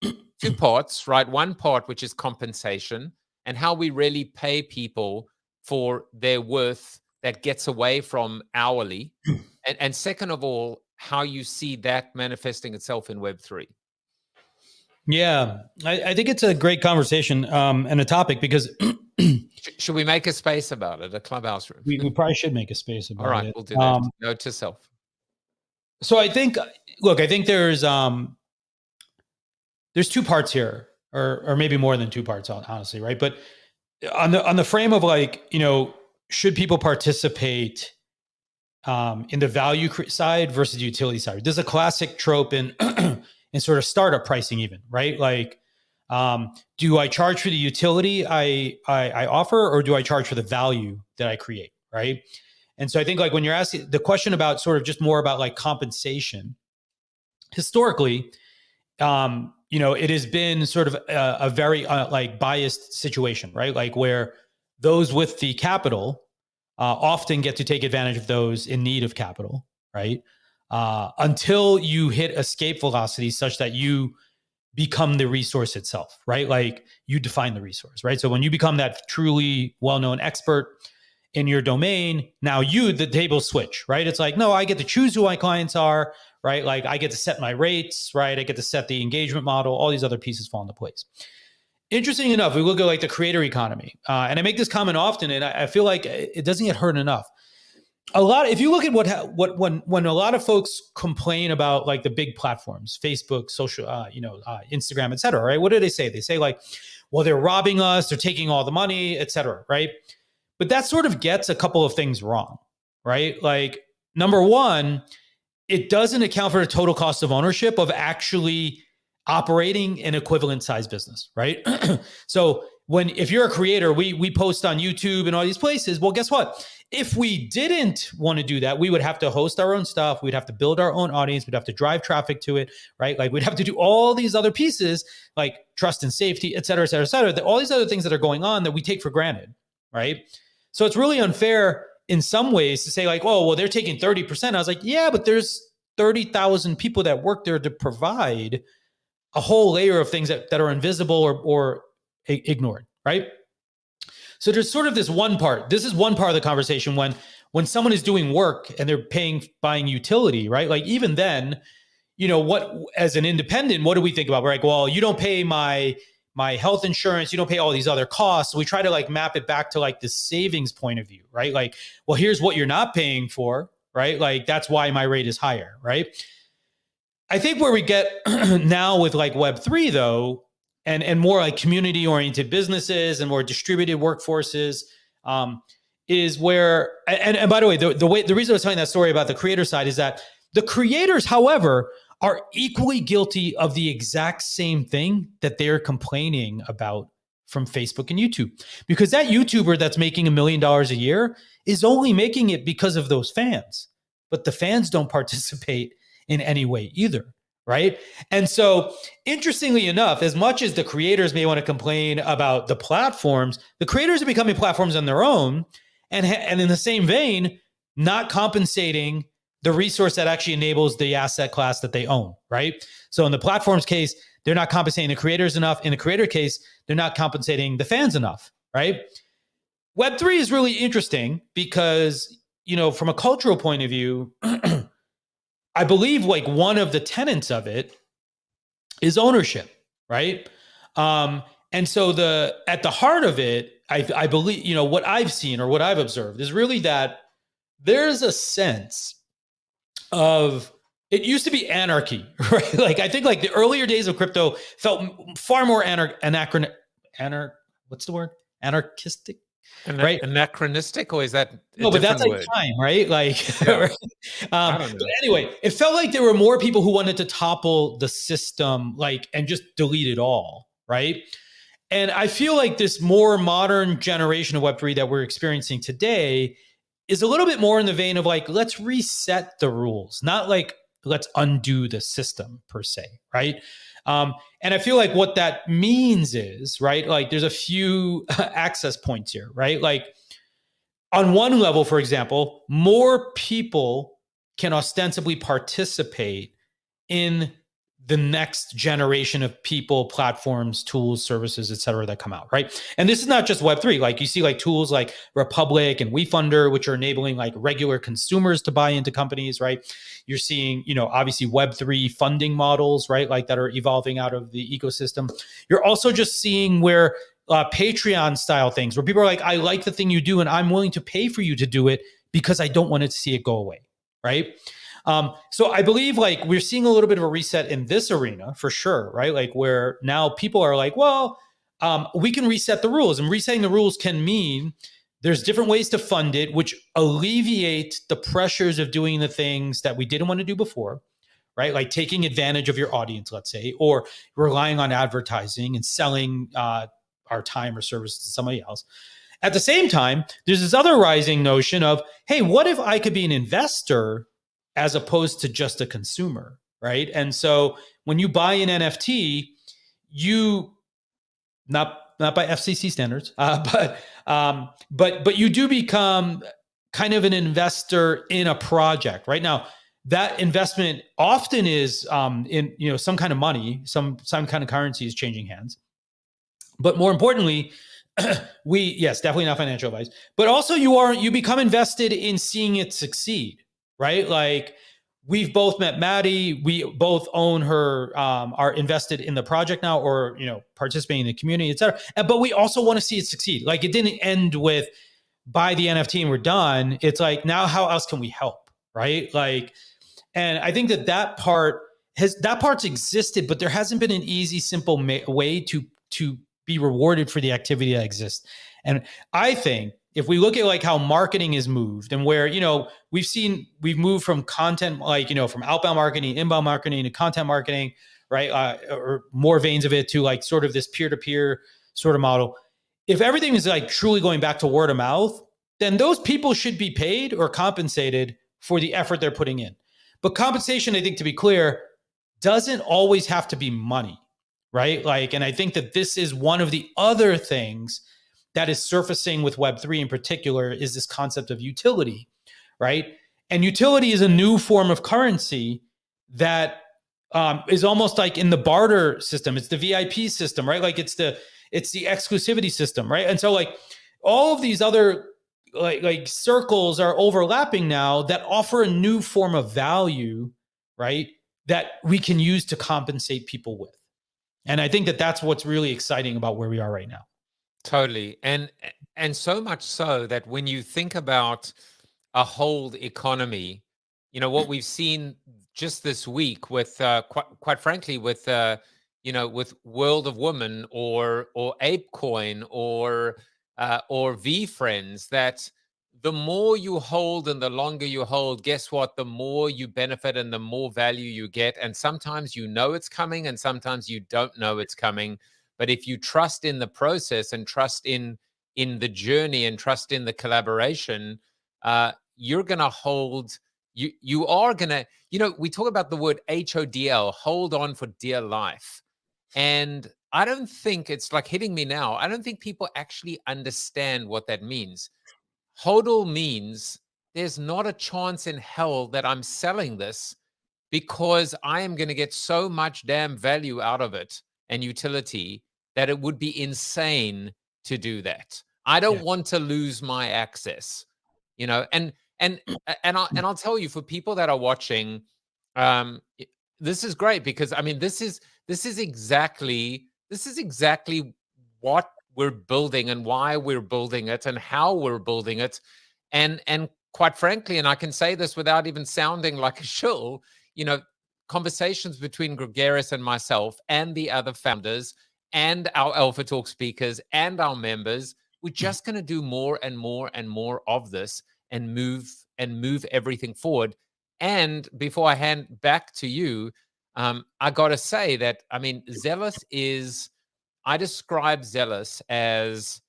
C: 2 parts, right? One part, which is compensation and how we really pay people for their worth that gets away from hourly. And second of all, how you see that manifesting itself in Web3.
K: Yeah, I think it's a great conversation and a topic because
C: should we make a space about it, a clubhouse room?
K: We probably should make a space about it.
C: All right, we'll do that. Note to self.
K: So I think there's 2 parts here, or maybe more than 2 parts, honestly, right? But on the frame of like, should people participate in the value side versus the utility side? There's a classic trope in in sort of startup pricing, even, right? Like, do I charge for the utility I offer, or do I charge for the value that I create, right? And so I think like when you're asking the question about sort of just more about like compensation, historically, it has been sort of a very like biased situation, right? Like where those with the capital often get to take advantage of those in need of capital, right? Until you hit escape velocity such that you become the resource itself, right? Like you define the resource, right? So when you become that truly well-known expert in your domain, now the table switch, right? It's like, no, I get to choose who my clients are, right? Like I get to set my rates, right? I get to set the engagement model. All these other pieces fall into place. Interesting enough, we look at like the creator economy. And I make this comment often, and I feel like it doesn't get heard enough. If you look at when a lot of folks complain about like the big platforms, Facebook, social, Instagram, et cetera, right? What do they say? They say like, well, they're robbing us, they're taking all the money, et cetera, right? But that sort of gets a couple of things wrong, right? Like number one, it doesn't account for the total cost of ownership of actually operating an equivalent size business, right? So if you're a creator, we post on YouTube and all these places. Well, guess what? If we didn't want to do that, we would have to host our own stuff. We'd have to build our own audience. We'd have to drive traffic to it, right? Like we'd have to do all these other pieces like trust and safety, et cetera, et cetera, et cetera. All these other things that are going on that we take for granted, right? So it's really unfair in some ways to say like, oh, well, they're taking 30%. I was like, yeah, but there's 30,000 people that work there to provide a whole layer of things that are invisible or ignored, right? So there's sort of this one part. This is one part of the conversation when someone is doing work and they're buying utility, right? Like even then, what as an independent, what do we think about? We're like, well, you don't pay my health insurance, you don't pay all these other costs. So we try to like map it back to like the savings point of view, right? Like, well, here's what you're not paying for, right? Like that's why my rate is higher, right? I think where we get now with like Web3 though, and more like community oriented businesses and more distributed workforces is where, and by the way, the reason I was telling that story about the creator side is that the creators, however, are equally guilty of the exact same thing that they're complaining about from Facebook and YouTube. Because that YouTuber that's making $1 million a year is only making it because of those fans, but the fans don't participate in any way either, right? And so interestingly enough, as much as the creators may want to complain about the platforms, the creators are becoming platforms on their own and in the same vein, not compensating the resource that actually enables the asset class that they own, right? So in the platform's case, they're not compensating the creators enough. In the creator case, they're not compensating the fans enough, right? Web3 is really interesting because, from a cultural point of view, I believe like one of the tenets of it is ownership, right? And so at the heart of it, I believe, what I've seen or what I've observed is really that there's a sense of, it used to be anarchy, right? Like I think like the earlier days of crypto felt far more anarchistic, right?
C: Anachronistic, or is that
K: no? But that's like time, right? Like, yeah. But anyway, it felt like there were more people who wanted to topple the system, like, and just delete it all, right? And I feel like this more modern generation of Web3 that we're experiencing today is a little bit more in the vein of like, let's reset the rules, not like let's undo the system per se, right? And I feel like what that means is, right, like there's a few access points here, right? Like on one level, for example, more people can ostensibly participate in the next generation of people, platforms, tools, services, et cetera, that come out, right? And this is not just Web3. Like you see like tools like Republic and WeFunder, which are enabling like regular consumers to buy into companies, right? You're seeing, obviously Web3 funding models, right? Like that are evolving out of the ecosystem. You're also just seeing where Patreon style things, where people are like, I like the thing you do and I'm willing to pay for you to do it because I don't want to see it go away, right? So I believe like we're seeing a little bit of a reset in this arena for sure, right? Like where now people are like, well, we can reset the rules, and resetting the rules can mean there's different ways to fund it, which alleviate the pressures of doing the things that we didn't want to do before, right? Like taking advantage of your audience, let's say, or relying on advertising and selling our time or service to somebody else. At the same time, there's this other rising notion of, hey, what if I could be an investor as opposed to just a consumer, right? And so when you buy an NFT, you not by FCC standards, but you do become kind of an investor in a project, right? Now, that investment often is in some kind of money, some kind of currency is changing hands. But more importantly, yes, definitely not financial advice, but also you become invested in seeing it succeed, right? Like we've both met Maddie. We both own her, are invested in the project now, or, participating in the community, et cetera. But we also want to see it succeed. Like it didn't end with buy the NFT and we're done. It's like, now how else can we help? Right. Like, and I think that part's existed, but there hasn't been an easy, simple way to be rewarded for the activity that exists. And I think if we look at like how marketing is moved and where, we've moved from content, like, from outbound marketing, inbound marketing to content marketing, right? Or more veins of it to like sort of this peer-to-peer sort of model. If everything is like truly going back to word of mouth, then those people should be paid or compensated for the effort they're putting in. But compensation, I think, to be clear, doesn't always have to be money, right? Like, and I think that this is one of the other things that is surfacing with Web3 in particular is this concept of utility, right? And utility is a new form of currency that is almost like in the barter system. It's the VIP system, right? Like it's the exclusivity system, right? And so like all of these other like circles are overlapping now that offer a new form of value, right? That we can use to compensate people with. And I think that that's what's really exciting about where we are right now.
C: Totally. And so much so that when you think about a hold economy, what we've seen just this week with quite frankly with with World of Women or ApeCoin or VFriends, that the more you hold and the longer you hold, guess what? The more you benefit and the more value you get. And sometimes it's coming and sometimes you don't know it's coming. But if you trust in the process and trust in the journey and trust in the collaboration, you're going to hold, you are going to, we talk about the word HODL, hold on for dear life. And I don't think, it's like hitting me now, I don't think people actually understand what that means. HODL means there's not a chance in hell that I'm selling this because I am going to get so much damn value out of it and utility that it would be insane to do that. I don't want to lose my access, and I'll tell you, for people that are watching, this is great because this is exactly what we're building and why we're building it and how we're building it. And quite frankly, and I can say this without even sounding like a shill, conversations between Gregarious and myself and the other founders and our Alpha Talk speakers and our members, we're just going to do more and more and more of this and move everything forward. And before I hand back to you, I got to say that, Zealous is, I describe Zealous as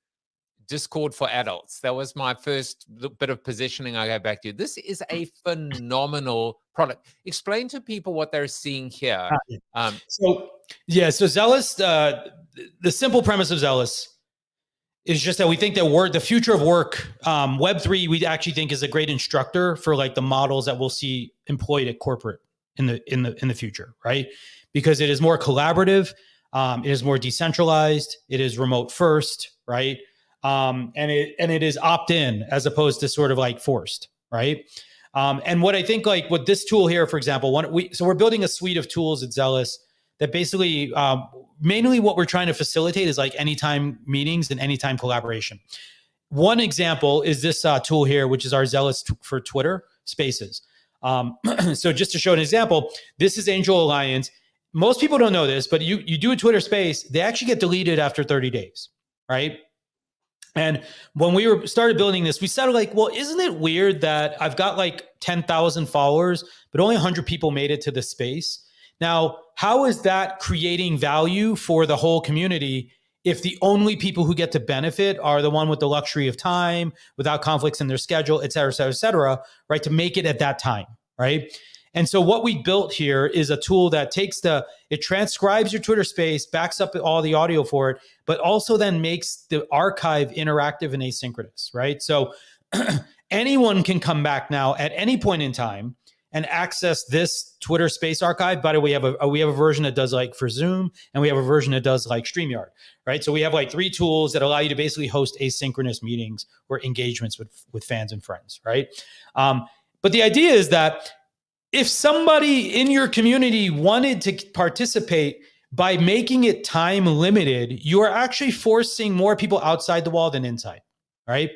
C: Discord for adults. That was my first bit of positioning I go back to. This is a phenomenal product. Explain to people what they're seeing here.
K: So Zealous, the simple premise of Zealous is just that we think that the future of work, Web3, we actually think is a great instructor for like the models that we'll see employed at corporate in the future, right? Because it is more collaborative, it is more decentralized, it is remote first, right? And it is opt-in as opposed to sort of like forced, right? And what I think, like with this tool here, for example, we're building a suite of tools at Zealous that basically, mainly what we're trying to facilitate is like anytime meetings and anytime collaboration. One example is this tool here, which is our Zealous for Twitter Spaces. So just to show an example, this is Angel Alliance. Most people don't know this, but you do a Twitter space, they actually get deleted after 30 days, right? And when we started building this, we started like, well, isn't it weird that I've got like 10,000 followers, but only 100 people made it to the space? Now, how is that creating value for the whole community if the only people who get to benefit are the one with the luxury of time, without conflicts in their schedule, et cetera, right? To make it at that time, right? And so what we built here is a tool that it transcribes your Twitter space, backs up all the audio for it, but also then makes the archive interactive and asynchronous, right? So anyone can come back now at any point in time and access this Twitter Space archive. By the way, we have a version that does like for Zoom, and we have a version that does like StreamYard, right? So we have like 3 tools that allow you to basically host asynchronous meetings or engagements with fans and friends, right? But the idea is that if somebody in your community wanted to participate, by making it time limited, you are actually forcing more people outside the wall than inside, right?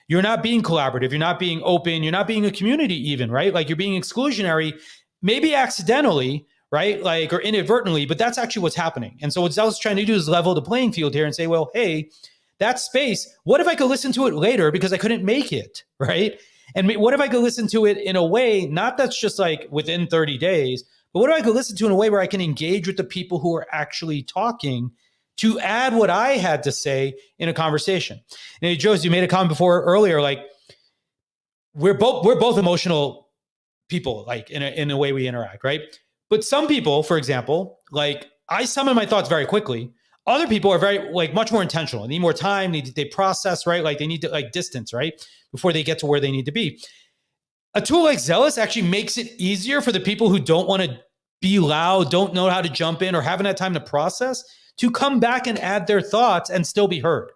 K: You're not being collaborative. You're not being open. You're not being a community even, right? Like you're being exclusionary, maybe accidentally, right? Like, or inadvertently, but that's actually what's happening. And so what Zealous is trying to do is level the playing field here and say, well, hey, that space, what if I could listen to it later because I couldn't make it, right? And what if I could listen to it in a way, not that's just like within 30 days, but what if I could listen to it in a way where I can engage with the people who are actually talking to add what I had to say in a conversation? And Josie, you made a comment before earlier, like we're both emotional people, like in a way we interact, right? But some people, for example, like I summon my thoughts very quickly. Other people are very like much more intentional. They need more time. They process, right? Like they need to like distance, right? Before they get to where they need to be. A tool like Zealous actually makes it easier for the people who don't want to be loud, don't know how to jump in, or haven't had time to process, to come back and add their thoughts and still be heard.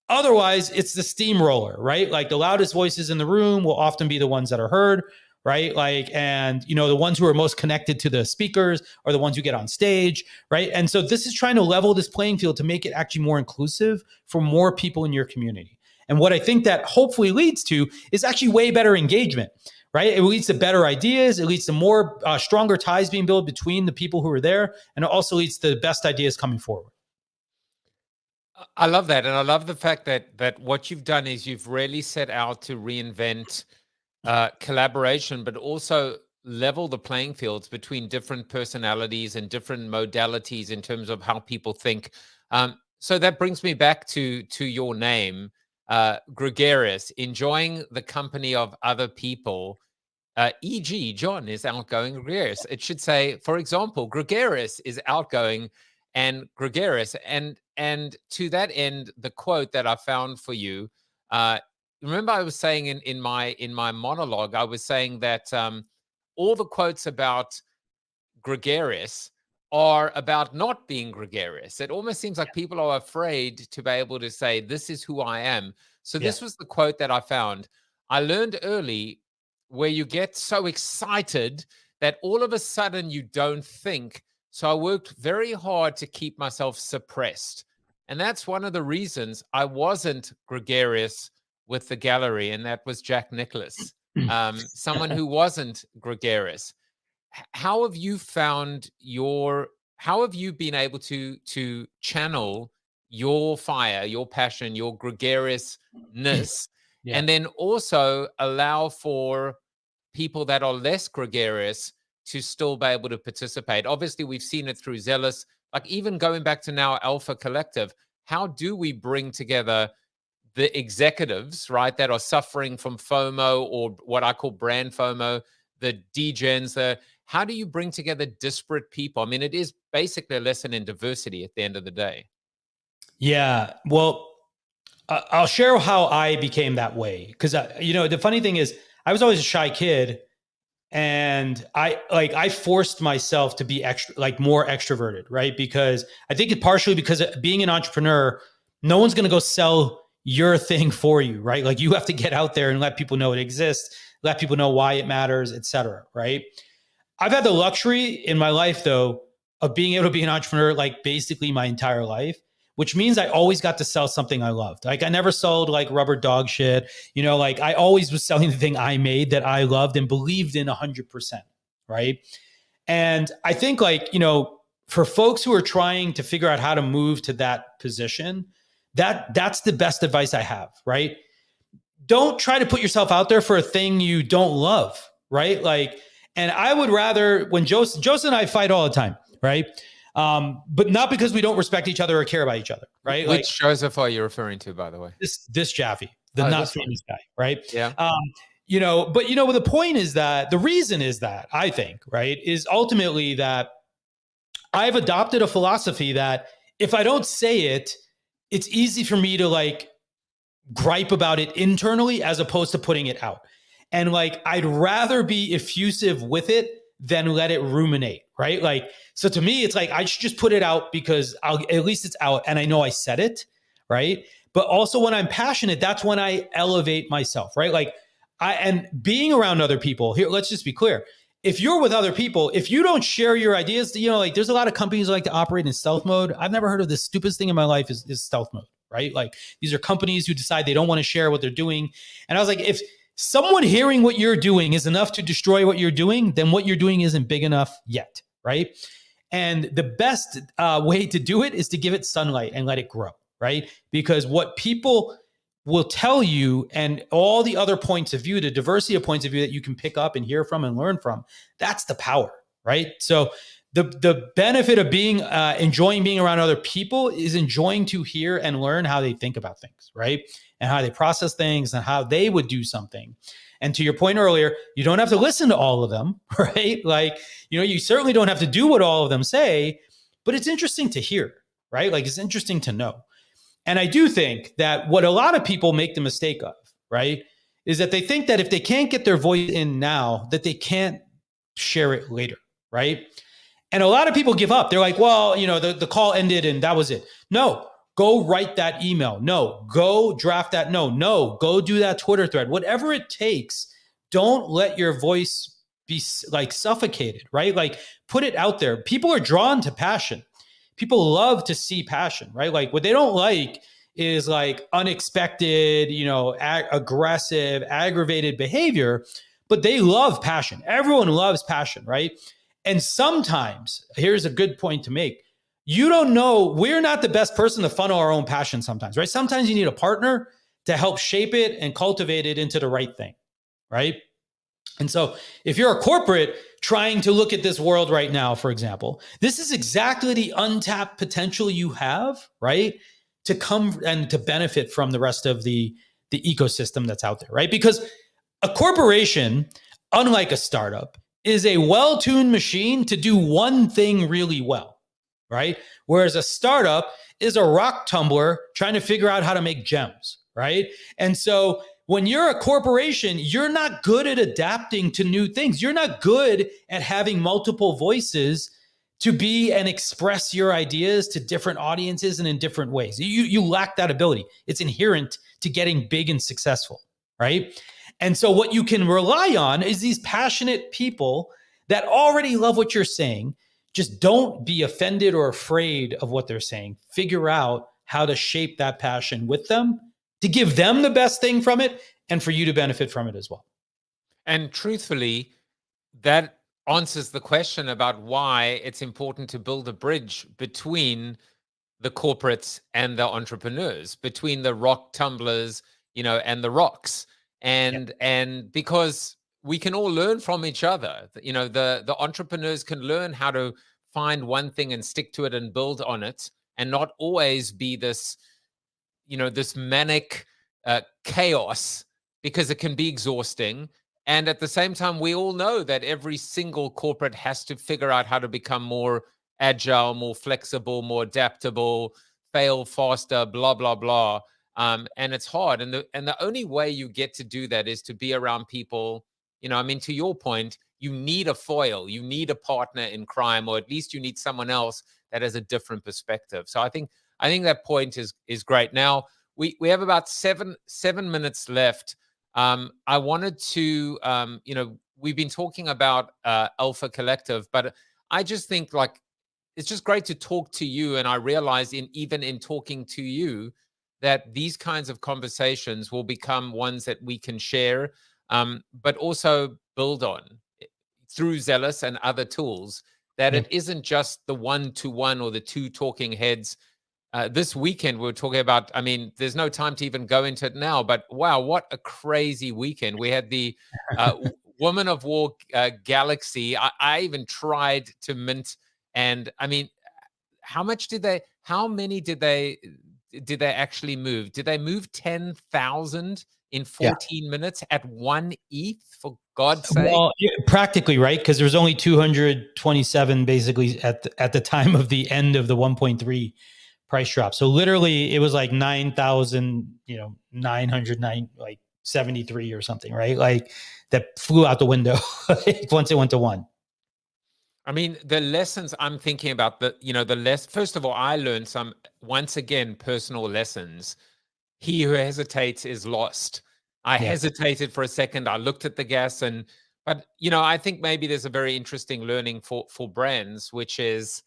K: Otherwise, it's the steamroller, right? Like the loudest voices in the room will often be the ones that are heard, right? Like, and the ones who are most connected to the speakers are the ones who get on stage, right? And so this is trying to level this playing field to make it actually more inclusive for more people in your community. And what I think that hopefully leads to is actually way better engagement, right? It leads to better ideas. It leads to more stronger ties being built between the people who are there. And it also leads to the best ideas coming forward.
C: I love that. And I love the fact that what you've done is you've really set out to reinvent collaboration, but also level the playing fields between different personalities and different modalities in terms of how people think. So that brings me back to your name, gregarious, enjoying the company of other people. E.g., John is outgoing, gregarious. It should say, for example, gregarious is outgoing and gregarious. And to that end, the quote that I found for you, remember I was saying in my monologue, I was saying that all the quotes about gregarious are about not being gregarious. It almost seems like people are afraid to be able to say, this is who I am. So this was the quote that I found. I learned early where you get so excited that all of a sudden you don't think. So I worked very hard to keep myself suppressed. And that's one of the reasons I wasn't gregarious with the gallery. And that was Jack Nicklaus, someone who wasn't gregarious. How have you found how have you been able to channel your fire, your passion, your gregariousness, and then also allow for people that are less gregarious to still be able to participate? Obviously, we've seen it through Zealous, like even going back to now Alpha Collective. How do we bring together the executives, right, that are suffering from FOMO or what I call brand FOMO, the degens, how do you bring together disparate people? I mean, it is basically a lesson in diversity at the end of the day.
K: Yeah, well, I'll share how I became that way. Because, the funny thing is, I was always a shy kid. And I forced myself to be more extroverted, right? Because I think it partially because being an entrepreneur, no one's going to go sell your thing for you, right? Like you have to get out there and let people know it exists, let people know why it matters, et cetera, right? I've had the luxury in my life, though, of being able to be an entrepreneur, like basically my entire life, which means I always got to sell something I loved. Like I never sold like rubber dog shit, like I always was selling the thing I made that I loved and believed in 100%, right? And I think for folks who are trying to figure out how to move to that position, that's the best advice I have, right? Don't try to put yourself out there for a thing you don't love, right? And I would rather, when Joseph and I fight all the time, right? But not because we don't respect each other or care about each other, right?
C: Which Joseph are you referring to, by the way?
K: This Jaffe, the not famous guy, right?
C: Yeah.
K: But the point is that the reason is that I think, right, is ultimately that I've adopted a philosophy that if I don't say it, it's easy for me to gripe about it internally as opposed to putting it out. And like, I'd rather be effusive with it than let it ruminate, right? Like, so to me, it's like, I should just put it out because at least it's out and I know I said it, right? But also when I'm passionate, that's when I elevate myself, right? Like and being around other people here, let's just be clear. If you're with other people, if you don't share your ideas, you know, like there's a lot of companies that like to operate in stealth mode. I've never heard of the stupidest thing in my life is stealth mode, right? Like these are companies who decide they don't want to share what they're doing. And I was like, if someone hearing what you're doing is enough to destroy what you're doing, then what you're doing isn't big enough yet, right? And the best way to do it is to give it sunlight and let it grow, right? Because what people will tell you and all the other points of view, the diversity of points of view that you can pick up and hear from and learn from, that's the power, right? So the benefit of being enjoying being around other people is enjoying to hear and learn how they think about things, right? And how they process things and how they would do something. And to your point earlier, you don't have to listen to all of them, right? Like, you know, you certainly don't have to do what all of them say, but it's interesting to hear, right? Like it's interesting to know. And I do think that what a lot of people make the mistake of, right, is that they think that if they can't get their voice in now, that they can't share it later, right? And a lot of people give up. They're like, well, you know, the call ended and that was it. No, go write that email. No, go draft that. No, go do that Twitter thread. Whatever it takes, don't let your voice be like suffocated, right? Like put it out there. People are drawn to passion. People love to see passion, right? Like what they don't like is like unexpected, you know, aggressive, aggravated behavior, but they love passion. Everyone loves passion, right? And sometimes, here's a good point to make. You don't know, we're not the best person to funnel our own passion sometimes, right? Sometimes you need a partner to help shape it and cultivate it into the right thing, right? And so if you're a corporate trying to look at this world right now, for example, this is exactly the untapped potential you have, right? To come and to benefit from the rest of the ecosystem that's out there, right? Because a corporation, unlike a startup, is a well-tuned machine to do one thing really well, right? Whereas a startup is a rock tumbler trying to figure out how to make gems, right? And so when you're a corporation, you're not good at adapting to new things. You're not good at having multiple voices to be and express your ideas to different audiences and in different ways. You lack that ability. It's inherent to getting big and successful, right? And so what you can rely on is these passionate people that already love what you're saying. Just don't be offended or afraid of what they're saying. Figure out how to shape that passion with them, to give them the best thing from it and for you to benefit from it as well.
C: And truthfully, that answers the question about why it's important to build a bridge between the corporates and the entrepreneurs, between the rock tumblers, you know, and the rocks. And because we can all learn from each other. You know, the entrepreneurs can learn how to find one thing and stick to it and build on it, and not always be this, you know, this manic chaos, because it can be exhausting. And at the same time, we all know that every single corporate has to figure out how to become more agile, more flexible, more adaptable, fail faster, blah, blah, blah. And it's hard. And the only way you get to do that is to be around people. You know, I mean, to your point, you need a foil, you need a partner in crime, or at least you need someone else that has a different perspective. So I think that point is great. Now we have about seven minutes left. I wanted to, you know, we've been talking about Alpha Collective, but I just think like it's just great to talk to you. And I realize even in talking to you that these kinds of conversations will become ones that we can share, but also build on through Zealous and other tools, that it isn't just the one-to-one or the two talking heads. This weekend, we were talking about, I mean, there's no time to even go into it now, but wow, what a crazy weekend. We had the Woman of War Galaxy. I even tried to mint, and I mean, how many did they actually move? Did they move 10,000 in 14 minutes at 1 ETH, for God's sake?
K: Well, practically, right? Because there was only 227 basically at the time of the end of the 1.3 price drop. So literally it was like 9,000, you know, 909, like 73 or something, right? Like that flew out the window once it went to 1.
C: I mean, the lessons I'm thinking about, first of all, I learned some, once again, personal lessons. He who hesitates is lost. I hesitated for a second. I looked at the gas but I think maybe there's a very interesting learning for brands, which is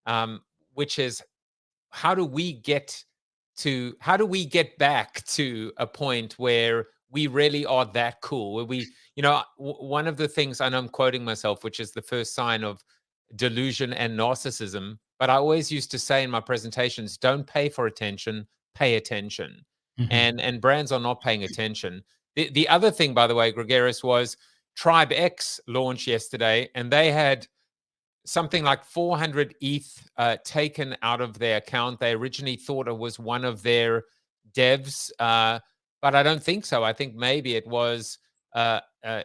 C: how do we get back to a point where we really are that cool, where we, one of the things, I know I'm quoting myself, which is the first sign of delusion and narcissism, but I always used to say in my presentations, don't pay for attention, pay attention. And brands are not paying attention. The other thing, by the way, Gregarious, was Tribe X launched yesterday, and they had something like 400 ETH taken out of their account. They originally thought it was one of their devs, but I don't think so. I think maybe it was, it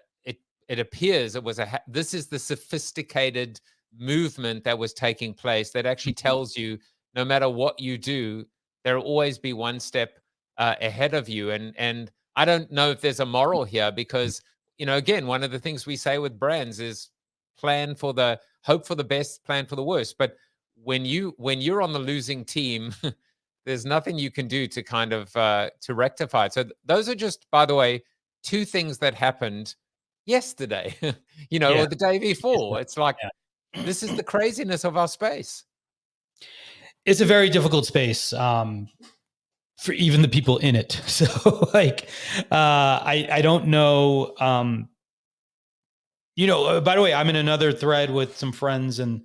C: appears it was this is the sophisticated movement that was taking place that actually tells you no matter what you do, there'll always be one step ahead of you. And I don't know if there's a moral here because, again, one of the things we say with brands is hope for the best, plan for the worst. But when you're on the losing team, there's nothing you can do to kind of to rectify it. So those are just, by the way, 2 things that happened yesterday, or the day before. It's like, this is the craziness of our space.
K: It's a very difficult space for even the people in it. So like, I don't know. By the way, I'm in another thread with some friends, and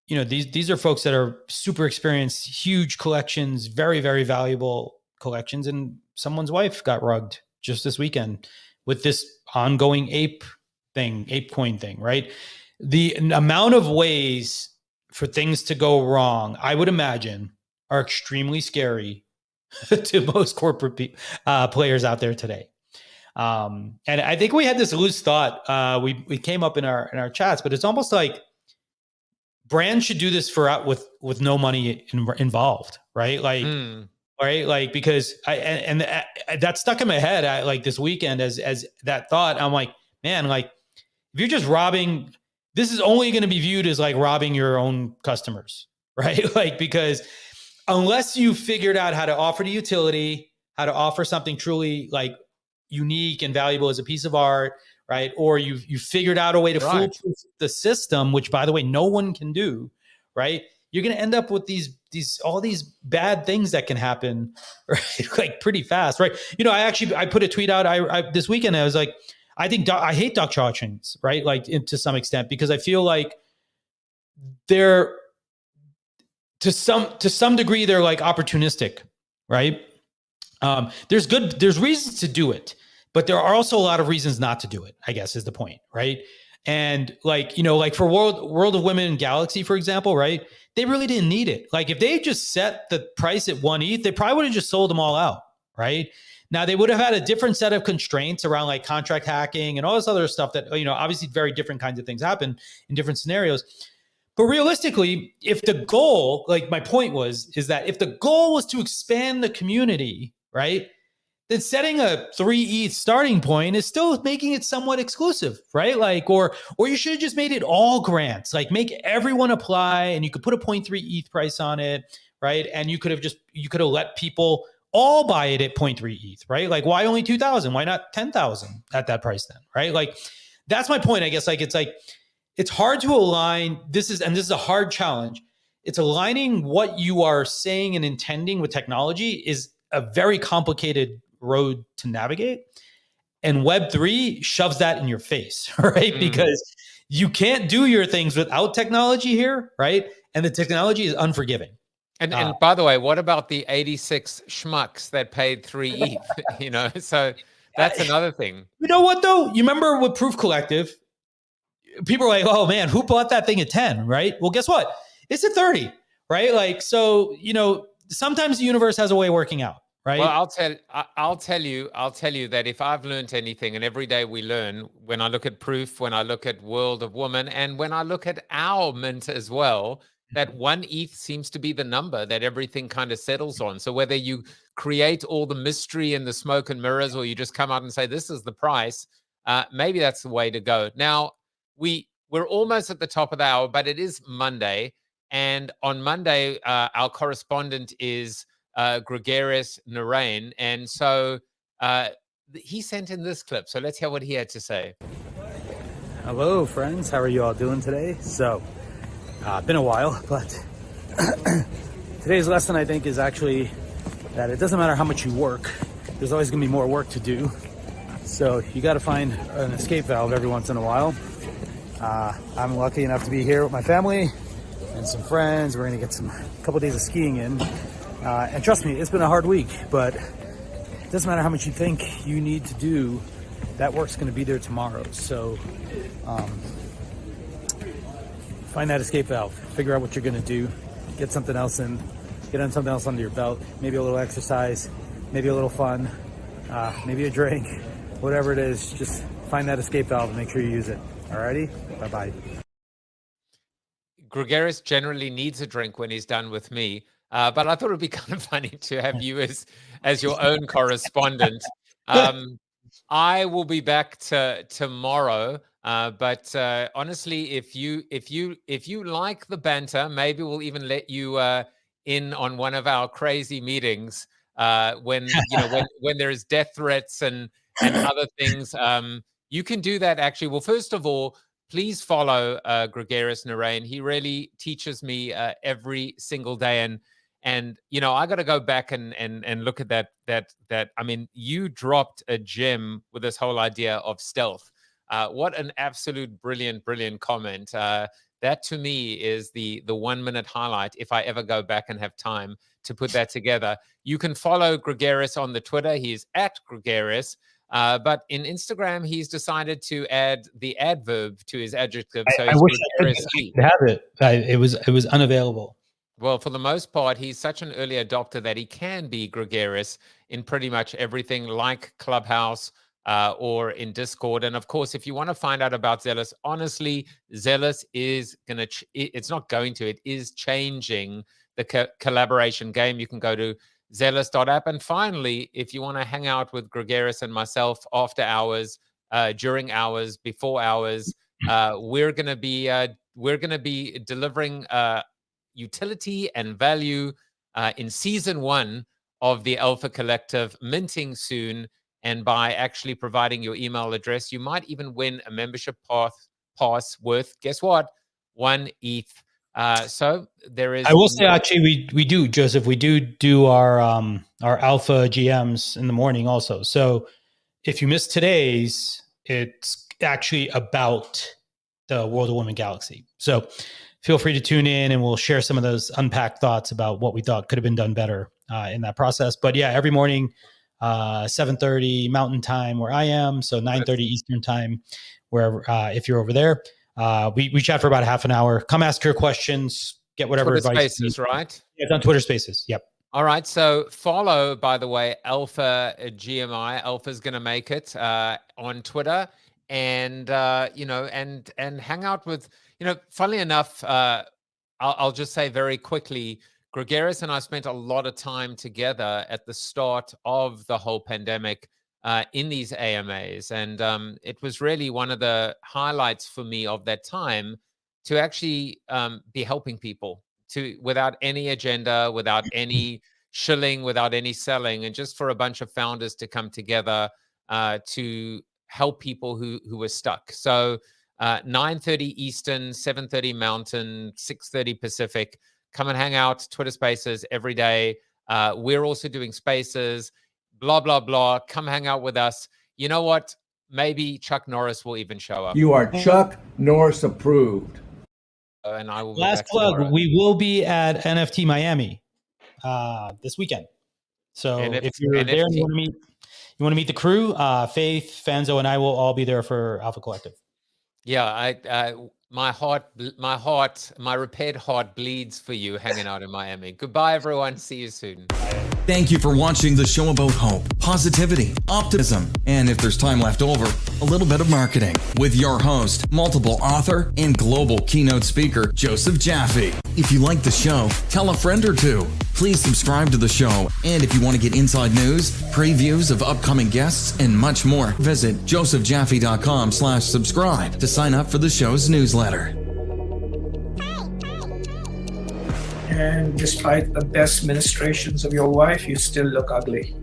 K: these are folks that are super experienced, huge collections, very, very valuable collections. And someone's wife got rugged just this weekend with this ongoing ape coin thing, right? The amount of ways for things to go wrong, I would imagine, are extremely scary to most corporate players out there today. And I think we had this loose thought. We came up in our chats, but it's almost like brands should do this with no money involved, right? Like, right? Like, because that stuck in my head. Like this weekend as that thought, I'm like, man, like if you're just robbing, this is only going to be viewed as like robbing your own customers, right? Like, because unless you figured out how to offer the utility, how to offer something truly like unique and valuable as a piece of art, right? Or you figured out a way to foolproof the system, which by the way, no one can do, right? You're going to end up with all these bad things that can happen, right? Like pretty fast, right? I put a tweet out I this weekend. I was like, I hate doc auctions, right? Like to some extent, because I feel like they're to some degree, they're like opportunistic, right? There's reasons to do it, but there are also a lot of reasons not to do it, I guess is the point, right? And like for World of Women and Galaxy, for example, right? They really didn't need it. Like if they just set the price at 1 ETH, they probably would have just sold them all out, right? Now they would have had a different set of constraints around like contract hacking and all this other stuff that, obviously very different kinds of things happen in different scenarios. But realistically, if the goal, like my point is that if the goal was to expand the community, right, then setting a 3 ETH starting point is still making it somewhat exclusive, right? Like, or you should have just made it all grants, like make everyone apply and you could put a 0.3 ETH price on it, right? And you could have let people all buy it at 0.3 ETH, right? Like why only 2,000? Why not 10,000 at that price then, right? Like that's my point, I guess. Like it's hard to align. This is a hard challenge. It's aligning what you are saying and intending with technology is a very complicated road to navigate. And Web3 shoves that in your face, right? Because you can't do your things without technology here, right? And the technology is unforgiving.
C: And by the way, what about the 86 schmucks that paid 3 ETH? So that's another thing.
K: You know what though? You remember with Proof Collective, people are like, oh man, who bought that thing at 10, right? Well, guess what? It's at 30, right? Like, so, sometimes the universe has a way of working out, right?
C: Well, I'll tell you that if I've learned anything, and every day we learn, when I look at Proof, when I look at World of Woman, and when I look at our mint as well, that 1 ETH seems to be the number that everything kind of settles on. So whether you create all the mystery and the smoke and mirrors, or you just come out and say, this is the price, maybe that's the way to go. Now, we're almost at the top of the hour, but it is Monday. And on Monday, our correspondent is Gregarious Narain. And so he sent in this clip. So let's hear what he had to say.
L: Hello, friends. How are you all doing today? So, been a while, but today's lesson, I think, is actually that it doesn't matter how much you work. There's always going to be more work to do. So you got to find an escape valve every once in a while. I'm lucky enough to be here with my family and some friends. We're going to get a couple days of skiing in. And trust me, it's been a hard week, but it doesn't matter how much you think you need to do. That work's going to be there tomorrow. So find that escape valve. Figure out what you're going to do. Get something else in. Get on something else under your belt. Maybe a little exercise. Maybe a little fun. Maybe a drink. Whatever it is, just find that escape valve and make sure you use it. Alrighty? Bye-bye.
C: Gregarious generally needs a drink when he's done with me. But I thought it would be kind of funny to have you as your own correspondent. I will be back tomorrow. But honestly, if you like the banter, maybe we'll even let you in on one of our crazy meetings when when there is death threats and other things. You can do that actually. Well, first of all, please follow Gregarious Narain. He really teaches me every single day, and I got to go back and look at that. I mean, you dropped a gem with this whole idea of stealth. What an absolute brilliant comment. That to me is the 1 minute highlight if I ever go back and have time to put that together. You can follow Gregarious on the Twitter. He's at Gregarious. But in Instagram, he's decided to add the adverb to his adjective. So
K: I wish I could have it. It was unavailable.
C: Well, for the most part, he's such an early adopter that he can be gregarious in pretty much everything, like Clubhouse or in Discord. And of course, if you want to find out about Zealous, honestly, Zealous is it is changing the collaboration game. You can go to zealous.app. And finally, if you want to hang out with Gregarious and myself after hours, during hours, before hours, we're going to be delivering utility and value in season 1 of the Alpha Collective, minting soon. And by actually providing your email address, you might even win a membership pass worth, guess what, 1 ETH. So there is.
K: I will say, actually, we do, Joseph. We do our alpha GMs in the morning also. So if you miss today's, it's actually about the World of Women Galaxy. So feel free to tune in, and we'll share some of those unpacked thoughts about what we thought could have been done better in that process. But yeah, every morning, 7:30 Mountain Time where I am, so 9:30 Eastern Time, wherever if you're over there. We chat for about half an hour. Come ask your questions, get whatever
C: Twitter
K: advice.
C: Spaces, right?
K: Yeah, it's on Twitter Spaces. Yep.
C: All right. So follow, by the way, Alpha GMI. Alpha's going to make it on Twitter, and and hang out with. Funnily enough, I'll just say very quickly, Gregarious and I spent a lot of time together at the start of the whole pandemic in these AMAs. And it was really one of the highlights for me of that time to actually be helping people without any agenda, without any shilling, without any selling, and just for a bunch of founders to come together to help people who were stuck. So 9:30 Eastern, 7:30 Mountain, 6:30 Pacific. Come and hang out, Twitter Spaces every day. We're also doing Spaces, blah, blah, blah. Come hang out with us. You know what? Maybe Chuck Norris will even show up.
G: You are Chuck Norris approved.
C: And I will.
K: Last plug, tomorrow. We will be at NFT Miami this weekend. So if you're there and you want to meet the crew, Faith, Fanzo, and I will all be there for Alpha Collective.
C: Yeah, my repaired heart bleeds for you hanging out in Miami. Goodbye, everyone. See you soon.
M: Thank you for watching the show about hope, positivity, optimism, and if there's time left over, a little bit of marketing with your host, multiple author, and global keynote speaker, Joseph Jaffe. If you like the show, tell a friend or two. Please subscribe to the show, and if you want to get inside news, previews of upcoming guests, and much more, visit josephjaffe.com/subscribe to sign up for the show's newsletter.
N: And despite the best ministrations of your wife, you still look ugly.